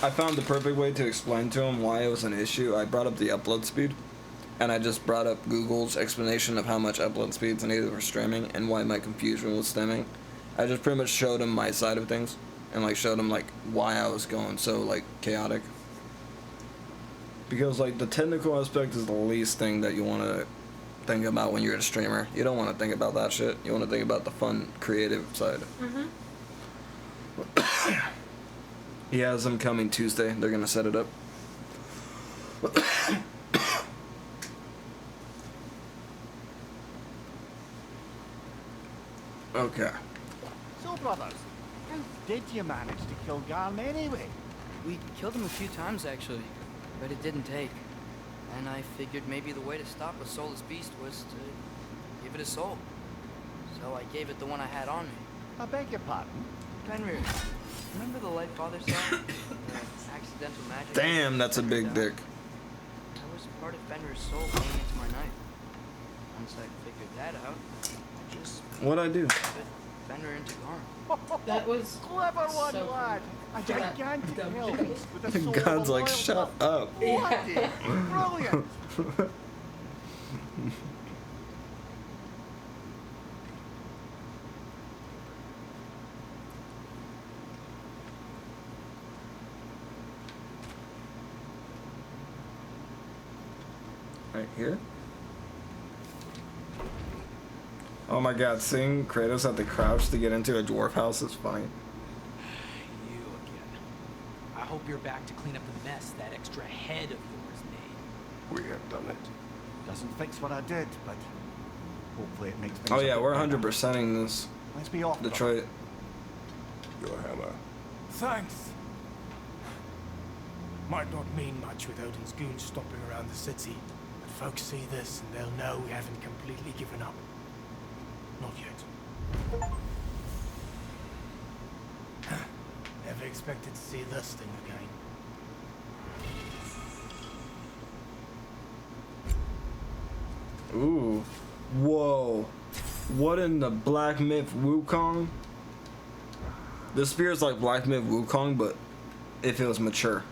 [SPEAKER 1] I found the perfect way to explain to him why it was an issue. I brought up the upload speed, and I just brought up Google's explanation of how much upload speeds needed for streaming and why my confusion was stemming. I just pretty much showed him my side of things, and like showed him like why I was going so like chaotic. Because like the technical aspect is the least thing that you want to think about when you're a streamer. You don't want to think about that shit. You want to think about the fun, creative side.
[SPEAKER 8] Mm-hmm.
[SPEAKER 1] He has them coming Tuesday. They're gonna set it up. Okay.
[SPEAKER 2] So, brothers, how did you manage to kill Garm anyway?
[SPEAKER 6] We killed him a few times, actually, but it didn't take. And I figured maybe the way to stop a soulless beast was to give it a soul. So I gave it the one I had on me.
[SPEAKER 2] I beg your pardon?
[SPEAKER 6] Fenrir, remember the light father saw? The accidental magic?
[SPEAKER 1] Damn, that's a big dick.
[SPEAKER 6] That was part of Fenrir's soul laying into my knife. Once I figured that out, I just
[SPEAKER 1] What'd I do?
[SPEAKER 6] put Fenrir into Garm.
[SPEAKER 8] That was
[SPEAKER 2] Clever one,
[SPEAKER 8] so
[SPEAKER 2] lad. A
[SPEAKER 8] cool.
[SPEAKER 2] gigantic
[SPEAKER 8] Dumb
[SPEAKER 2] hill
[SPEAKER 8] joke.
[SPEAKER 2] with a soul
[SPEAKER 1] God's
[SPEAKER 2] of a
[SPEAKER 1] like,
[SPEAKER 2] loyal
[SPEAKER 1] shut
[SPEAKER 2] dove.
[SPEAKER 1] up.
[SPEAKER 8] Yeah.
[SPEAKER 2] Brilliant.
[SPEAKER 1] Right here. Oh my god, seeing Kratos have to crouch to get into a dwarf house is funny.
[SPEAKER 9] You again. I hope you're back to clean up the mess that extra head of yours made.
[SPEAKER 5] We have done it.
[SPEAKER 2] Doesn't fix what I did, but hopefully it makes things
[SPEAKER 1] Oh
[SPEAKER 2] a
[SPEAKER 1] yeah,
[SPEAKER 2] bit
[SPEAKER 1] we're
[SPEAKER 2] better.
[SPEAKER 1] 100%ing this.
[SPEAKER 2] Let's be off.
[SPEAKER 1] Detroit.
[SPEAKER 5] Your hammer.
[SPEAKER 10] Thanks. Might not mean much with Odin's goons stomping around the city, but folks see this and they'll know we haven't completely given up. Not yet. Never expected to see this thing again.
[SPEAKER 1] Ooh. Whoa. What in the Black Myth Wukong? This spear is like Black Myth Wukong, but if it was mature.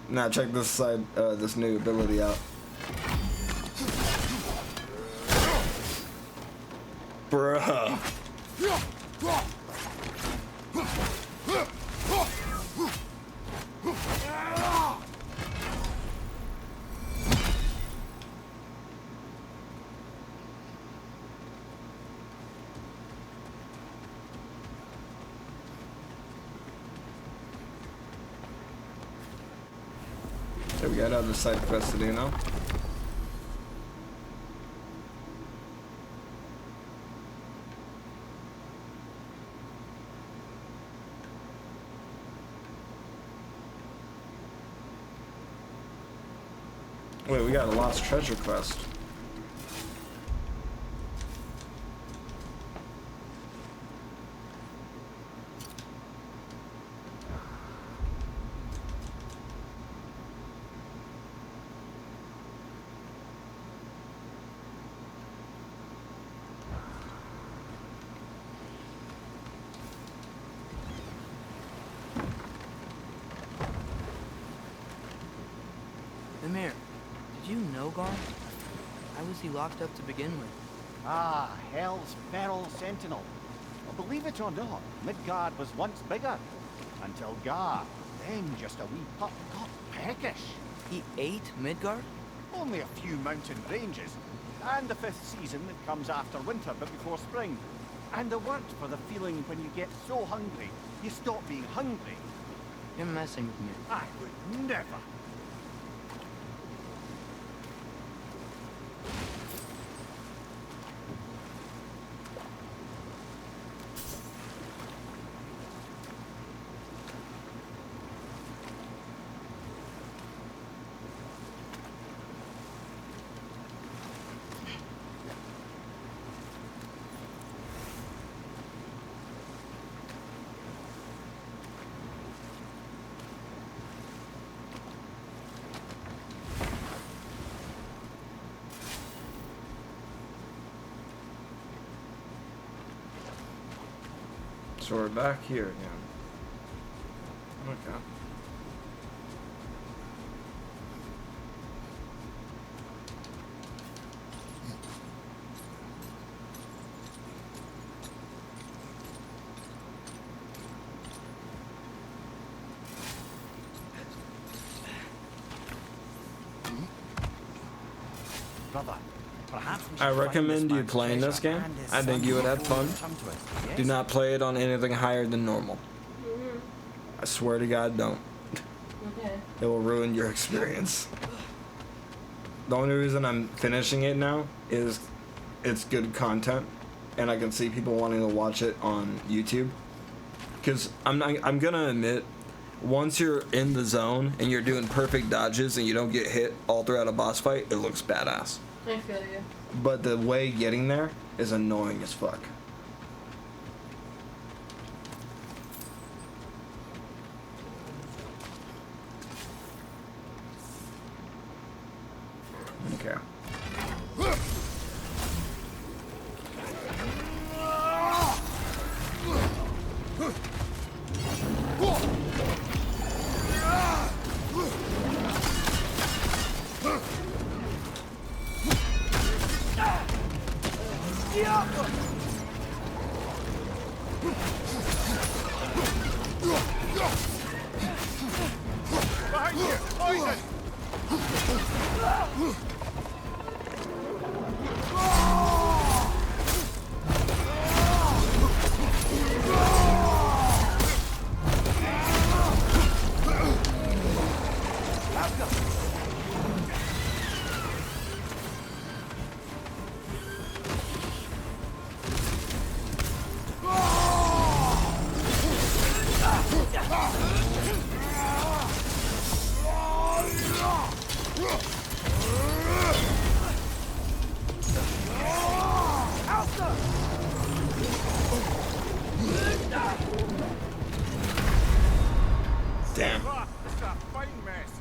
[SPEAKER 1] Now check this side, this new ability out. Bruh. Okay, we got other side quests to do now. Wait, we got a lost treasure quest.
[SPEAKER 6] Mimir, did you know Garm? How was he locked up to begin with?
[SPEAKER 2] Ah, Hell's feral sentinel. Well, believe it or not, Midgard was once bigger. Until Gar, then just a wee pup, got peckish.
[SPEAKER 6] He ate Midgard?
[SPEAKER 2] Only a few mountain ranges. And the 5th season that comes after winter but before spring. And a word for the feeling when you get so hungry, you stop being hungry.
[SPEAKER 6] You're messing with me.
[SPEAKER 2] I would never.
[SPEAKER 1] So we're back here again. Okay.
[SPEAKER 2] Brother, perhaps we
[SPEAKER 1] I
[SPEAKER 2] should find
[SPEAKER 1] recommend you
[SPEAKER 2] man's
[SPEAKER 1] playing this
[SPEAKER 2] treasure
[SPEAKER 1] game.
[SPEAKER 2] and his
[SPEAKER 1] I think you would have fun.
[SPEAKER 2] come to it.
[SPEAKER 1] Do
[SPEAKER 2] Yes?
[SPEAKER 1] not play it on anything higher than normal. I swear to God, don't.
[SPEAKER 8] Okay.
[SPEAKER 1] It will ruin your experience. The only reason I'm finishing it now is it's good content, and I can see people wanting to watch it on YouTube. Because I'm gonna admit, once you're in the zone and you're doing perfect dodges and you don't get hit all throughout a boss fight, it looks badass.
[SPEAKER 8] I feel you.
[SPEAKER 1] But the way getting there is annoying as fuck. Okay.
[SPEAKER 2] Behind you! Poison!
[SPEAKER 1] Damn.
[SPEAKER 2] Ah, this is a fine mess.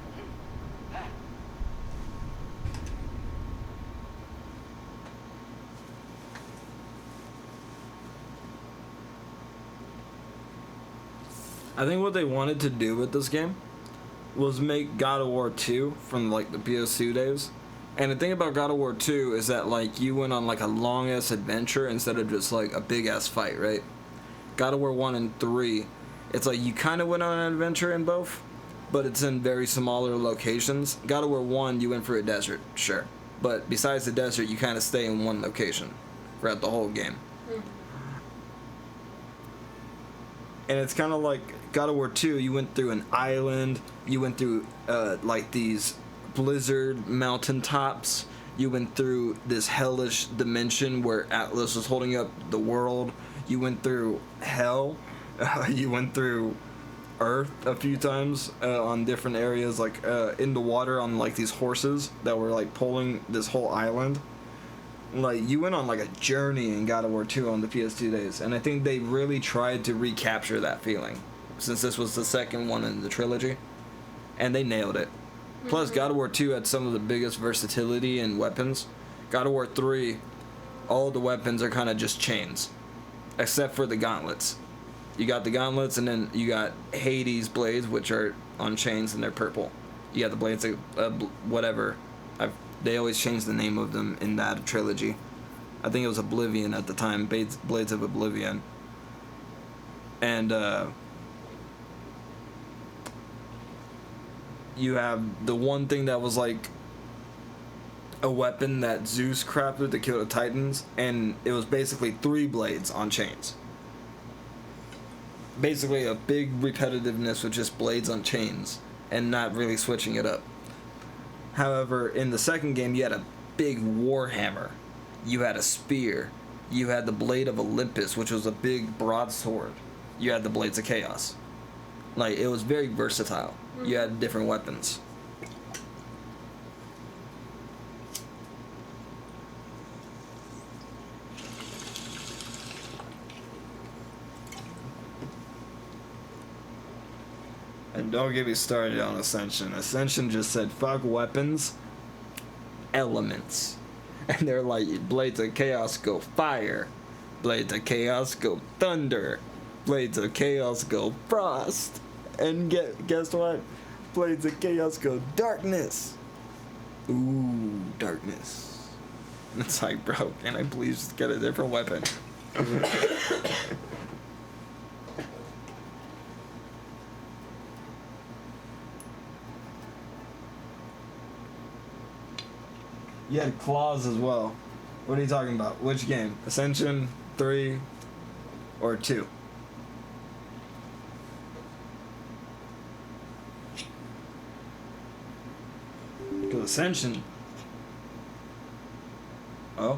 [SPEAKER 1] I think what they wanted to do with this game was make God of War 2 from like the PS2 days. And the thing about God of War 2 is that like you went on like a long ass adventure instead of just like a big ass fight, right? God of War 1 and 3, it's like you kind of went on an adventure in both, but it's in very smaller locations. God of War 1, you went for a desert, sure. But besides the desert, you kind of stay in one location throughout the whole game. And it's kind of like God of War 2, you went through an island, you went through like these blizzard mountaintops, you went through this hellish dimension where Atlas was holding up the world, you went through hell, you went through Earth a few times on different areas, like in the water on like these horses that were like pulling this whole island. Like you went on like a journey in God of War 2 on the PS2 days, and I think they really tried to recapture that feeling since this was the second one in the trilogy, and they nailed it. Plus God of War 2 had some of the biggest versatility in weapons. God of War 3, all the weapons are kind of just chains, except for the gauntlets. You got the gauntlets, and then you got Hades blades, which are on chains and they're purple. You got the blades of whatever. They always change the name of them in that trilogy. I think it was Oblivion at the time, Blades of Oblivion. And you have the one thing that was like a weapon that Zeus crafted to kill the Titans, and it was basically 3 blades on chains. Basically a big repetitiveness with just blades on chains and not really switching it up. However, in the second game, you had a big war hammer, you had a spear, you had the blade of Olympus, which was a big broadsword, you had the blades of chaos. Like, it was very versatile. You had different weapons. And don't get me started on Ascension. Ascension just said, fuck weapons, elements. And they're like, blades of chaos go fire, blades of chaos go thunder, blades of chaos go frost, and guess what? Blades of chaos go darkness. Ooh, darkness. It's like, bro, can I please get a different weapon? You had claws as well. What are you talking about? Which game? Ascension 3 or 2? Because Ascension. Oh.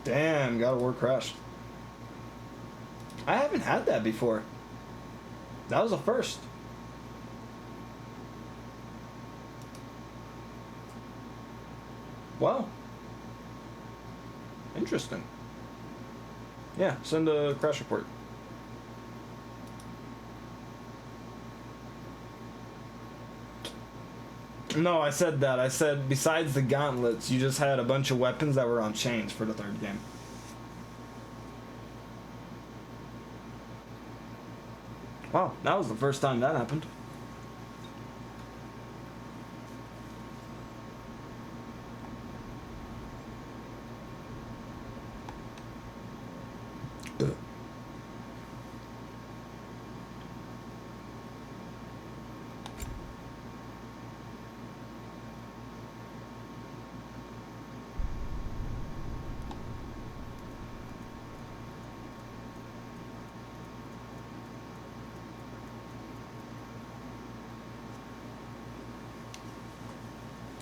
[SPEAKER 1] Damn, God of War crashed. I haven't had that before. That was a first. Wow. Interesting. Yeah, send a crash report. No, I said that. I said besides the gauntlets, you just had a bunch of weapons that were on chains for the third game. Wow, that was the first time that happened.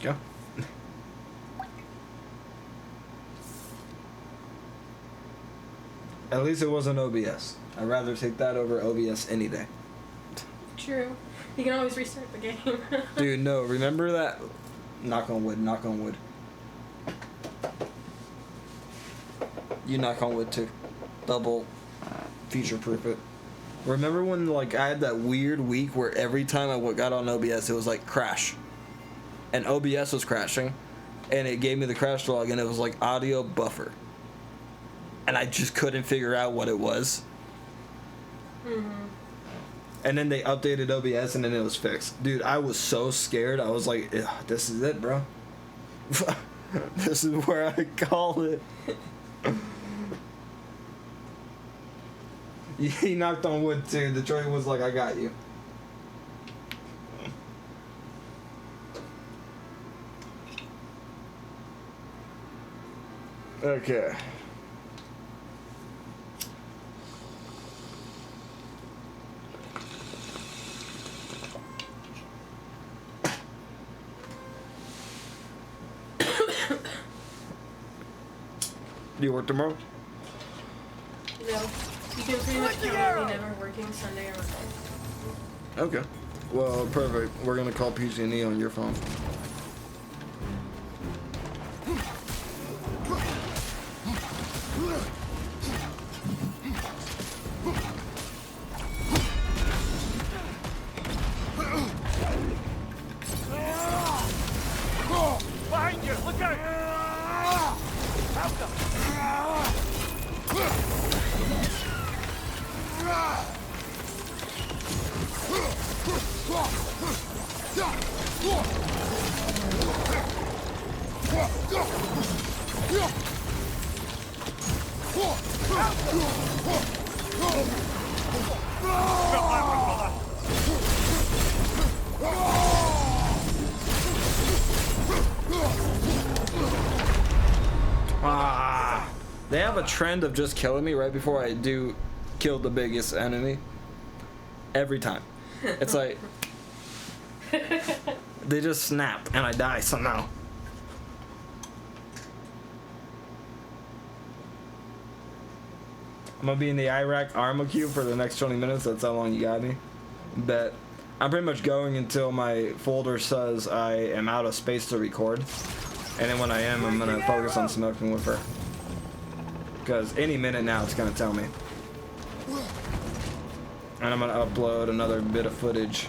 [SPEAKER 1] Go. At least it wasn't OBS. I'd rather take that over OBS any day.
[SPEAKER 8] True. You can always restart the game.
[SPEAKER 1] Dude, no. Remember that? Knock on wood. Knock on wood. You knock on wood too. Double future-proof it. Remember when like I had that weird week where every time I got on OBS it was like crash. and OBS was crashing, and it gave me the crash log, and it was like audio buffer, and I just couldn't figure out what it was. And then they updated OBS, and then it was fixed. Dude, I was so scared. I was like, this is it, bro. This is where I call it. He knocked on wood too. Detroit was like, I got you. Okay. Do you work tomorrow?
[SPEAKER 8] No. You can pretty much count on me never working Sunday or Monday.
[SPEAKER 1] Okay. Well, perfect. We're gonna call PG&E on your phone.
[SPEAKER 2] Behind you! Look out! Help them!
[SPEAKER 1] They have a trend of just killing me right before I do kill the biggest enemy. Every time. It's like they just snap and I die somehow. I'm gonna be in the Iraq Arma queue for the next 20 minutes. That's how long you got me. Bet. I'm pretty much going until my folder says I am out of space to record. And then when I am, I'm gonna focus on smoking with her. Because any minute now it's gonna tell me. And I'm gonna upload another bit of footage.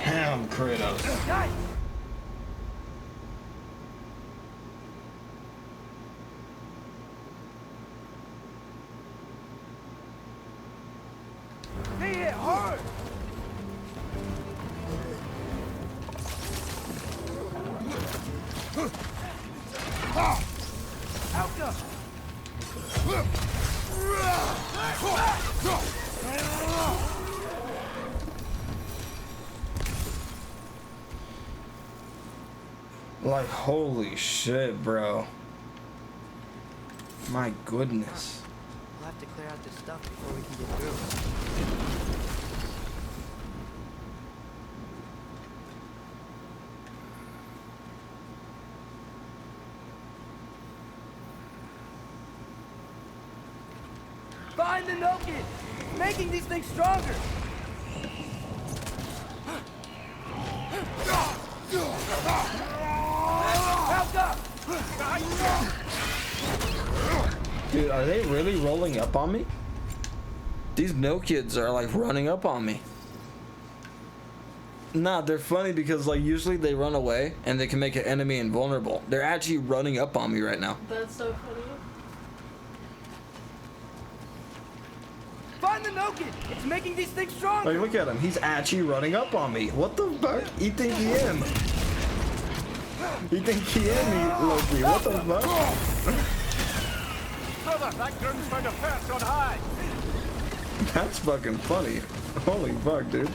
[SPEAKER 1] Damn, Kratos. Like, holy shit, bro. My goodness.
[SPEAKER 6] We'll have to clear out this stuff before we can get through.
[SPEAKER 11] Find the Nokin! Making these things stronger!
[SPEAKER 1] Dude, are they really rolling up on me? These no kids are like running up on me. Nah, they're funny because like usually they run away and they can make an enemy invulnerable. They're actually running up on me right now.
[SPEAKER 8] That's so funny.
[SPEAKER 11] Find the Nokin! It's making these things stronger!
[SPEAKER 1] Like, look at him. He's actually running up on me. What the fuck? You think he am? You think he hit me, Loki? What the fuck?
[SPEAKER 2] Brother, that groom's found a perch on high.
[SPEAKER 1] That's fucking funny. Holy fuck, dude.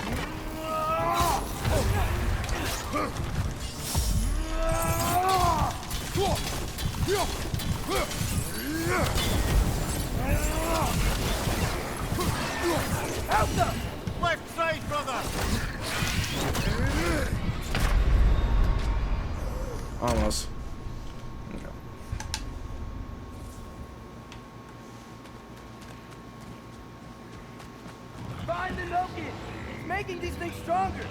[SPEAKER 2] Help them! Left side, brother!
[SPEAKER 1] Almost. Okay.
[SPEAKER 11] Find the Loki! It's making these things stronger!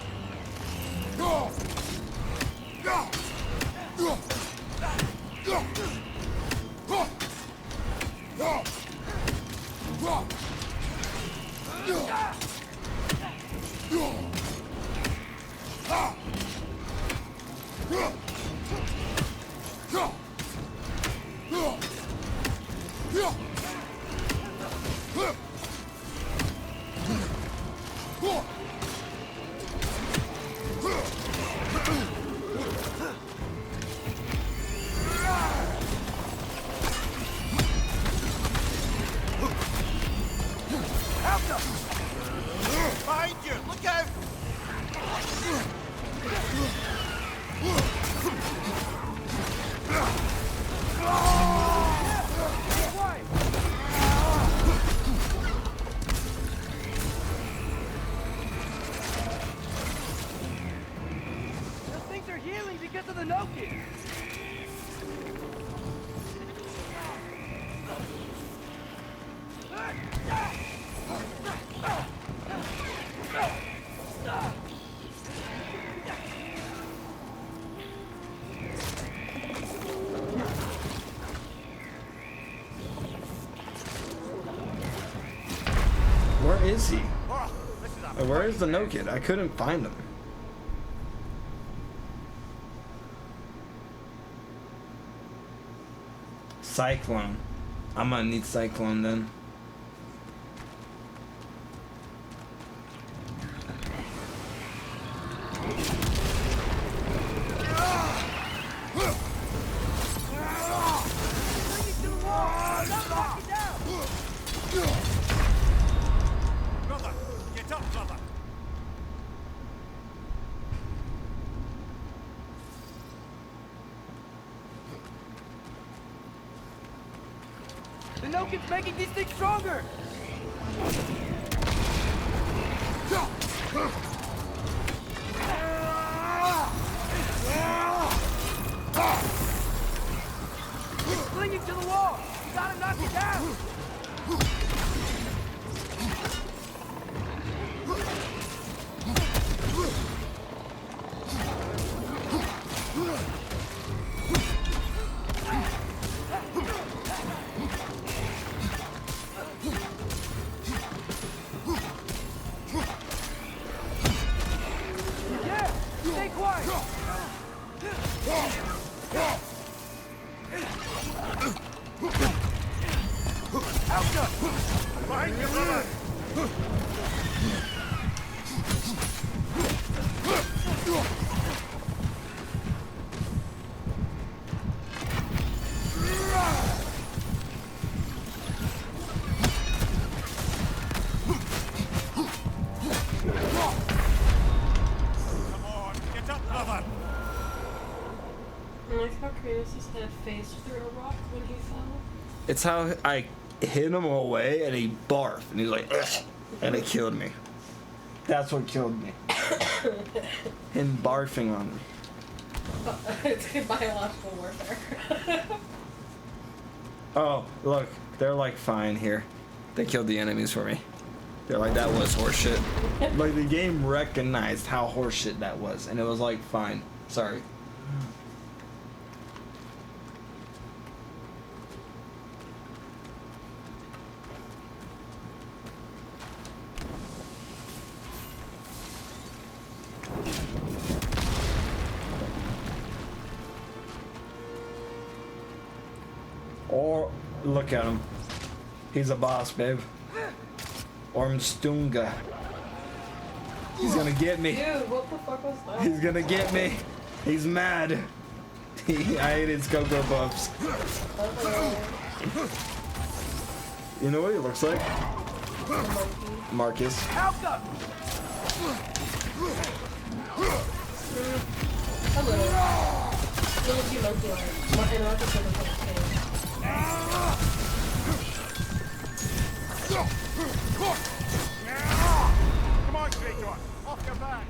[SPEAKER 2] Behind you! Look out!
[SPEAKER 11] Those things are healing because of the Noki!
[SPEAKER 1] Where is he?
[SPEAKER 2] Oh, this is a
[SPEAKER 1] Where is the no kid? I couldn't find him. Cyclone. I'm gonna need Cyclone then.
[SPEAKER 2] brother! Get up, brother!
[SPEAKER 11] The Nokin's making these things stronger! He's clinging to the wall! You gotta knock it down! Yeah! Stay quiet!
[SPEAKER 2] Behind you, brother! Come on, get up, brother!
[SPEAKER 8] I like how Kratos' head phased through a rock when he fell.
[SPEAKER 1] It's how I hit him away and he barfed and he's like, ugh, and it killed me. That's what killed me. Him barfing on me.
[SPEAKER 8] It's biological warfare.
[SPEAKER 1] Oh, look, they're like fine here. They killed the enemies for me. They're like, that was horseshit. Like the game recognized how horseshit that was, and it was like, fine, sorry. Or look at him. He's a boss, babe. Ormstunga. He's gonna get me.
[SPEAKER 8] Dude, what the fuck was that?
[SPEAKER 1] He's gonna get me. He's mad. I ate his Cocoa Puffs. You know what he looks like? Marcus.
[SPEAKER 11] Alka!
[SPEAKER 8] Hello. Little cute monkey like. And Marcus has a little face.
[SPEAKER 2] Come on, Greator. Off your back.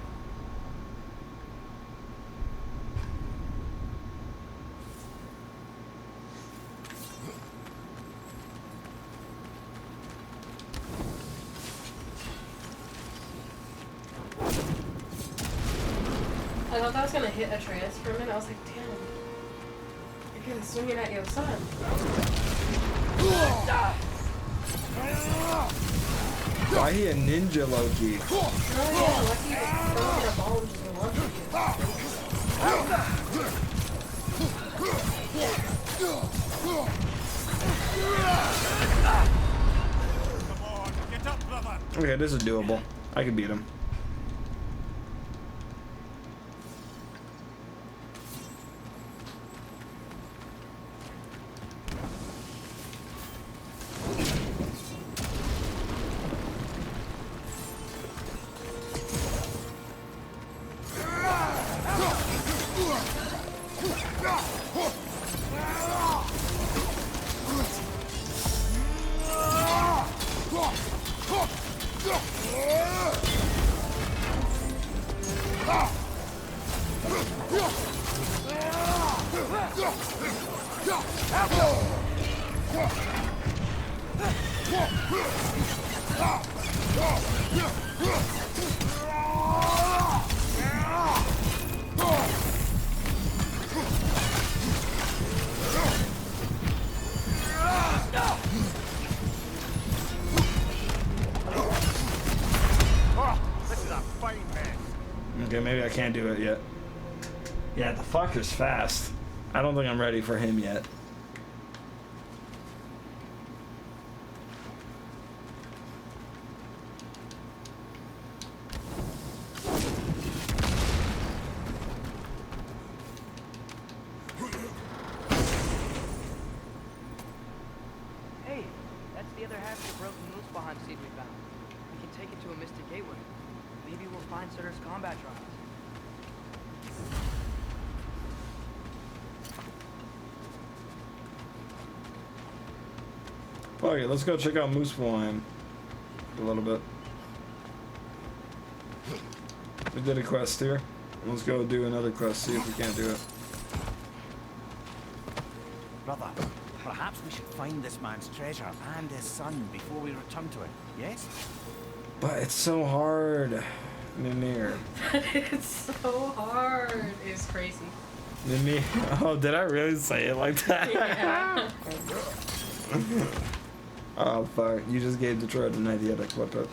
[SPEAKER 8] I thought that was gonna hit Atreus for a minute. I was like, damn. You're gonna swing it at your son.
[SPEAKER 1] Why he a ninja Loki?
[SPEAKER 8] Oh yeah, lucky throwing a ball and just launching you.
[SPEAKER 2] Come on, get up, brother.
[SPEAKER 1] Okay, this is doable. I can beat him. Okay, maybe I can't do it yet. Yeah, the fucker's fast. I don't think I'm ready for him yet.
[SPEAKER 6] Hey, that's the other half of the broken moose behind seed we found. We can take it to a mystic gateway. Maybe we'll find Sutter's combat trials.
[SPEAKER 1] Okay, let's go check out Moose Wine a little bit. We did a quest here. Let's go do another quest, see if we can't do it.
[SPEAKER 2] Brother, perhaps we should find this man's treasure and his son before we return to it, yes?
[SPEAKER 1] But it's so hard. Mimir.
[SPEAKER 8] It's so hard. It's crazy.
[SPEAKER 1] Mimir. Oh, did I really say it like that?
[SPEAKER 8] Yeah.
[SPEAKER 1] Oh, fuck. You just gave Detroit an idea to clip it.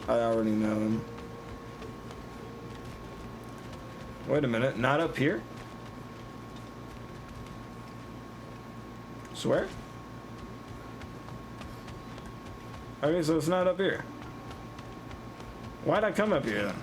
[SPEAKER 1] I already know him. Wait a minute. Not up here? Swear? Okay, so it's not up here. Why'd I come up here then?